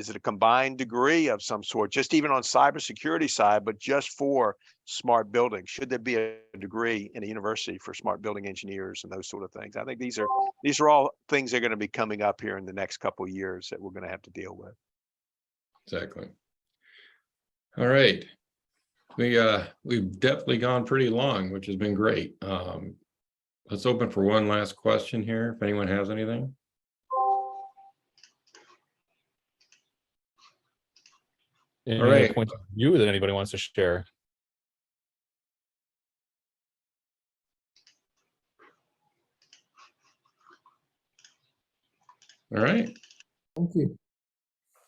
it a combined degree of some sort, just even on cybersecurity side, but just for smart building? Should there be a degree in a university for smart building engineers and those sort of things? I think these are all things that are going to be coming up here in the next couple of years that we're going to have to deal with. Exactly. All right. We've definitely gone pretty long, which has been great. Let's open for one last question here, if anyone has anything. Any All right. other points of view that anybody wants to share? All right. Thank you.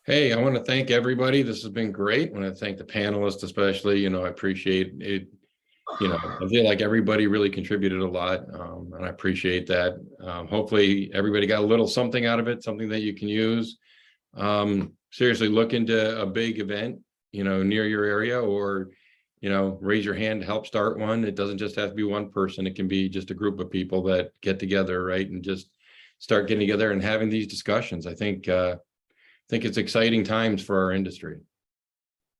Hey, I want to thank everybody. This has been great. I want to thank the panelists, especially. I appreciate it. I feel like everybody really contributed a lot, and I appreciate that. Hopefully everybody got a little something out of it, something that you can use. Seriously, look into a big event, near your area, or, raise your hand to help start one. It doesn't just have to be one person. It can be just a group of people that get together, right? And just start getting together and having these discussions. I think it's exciting times for our industry.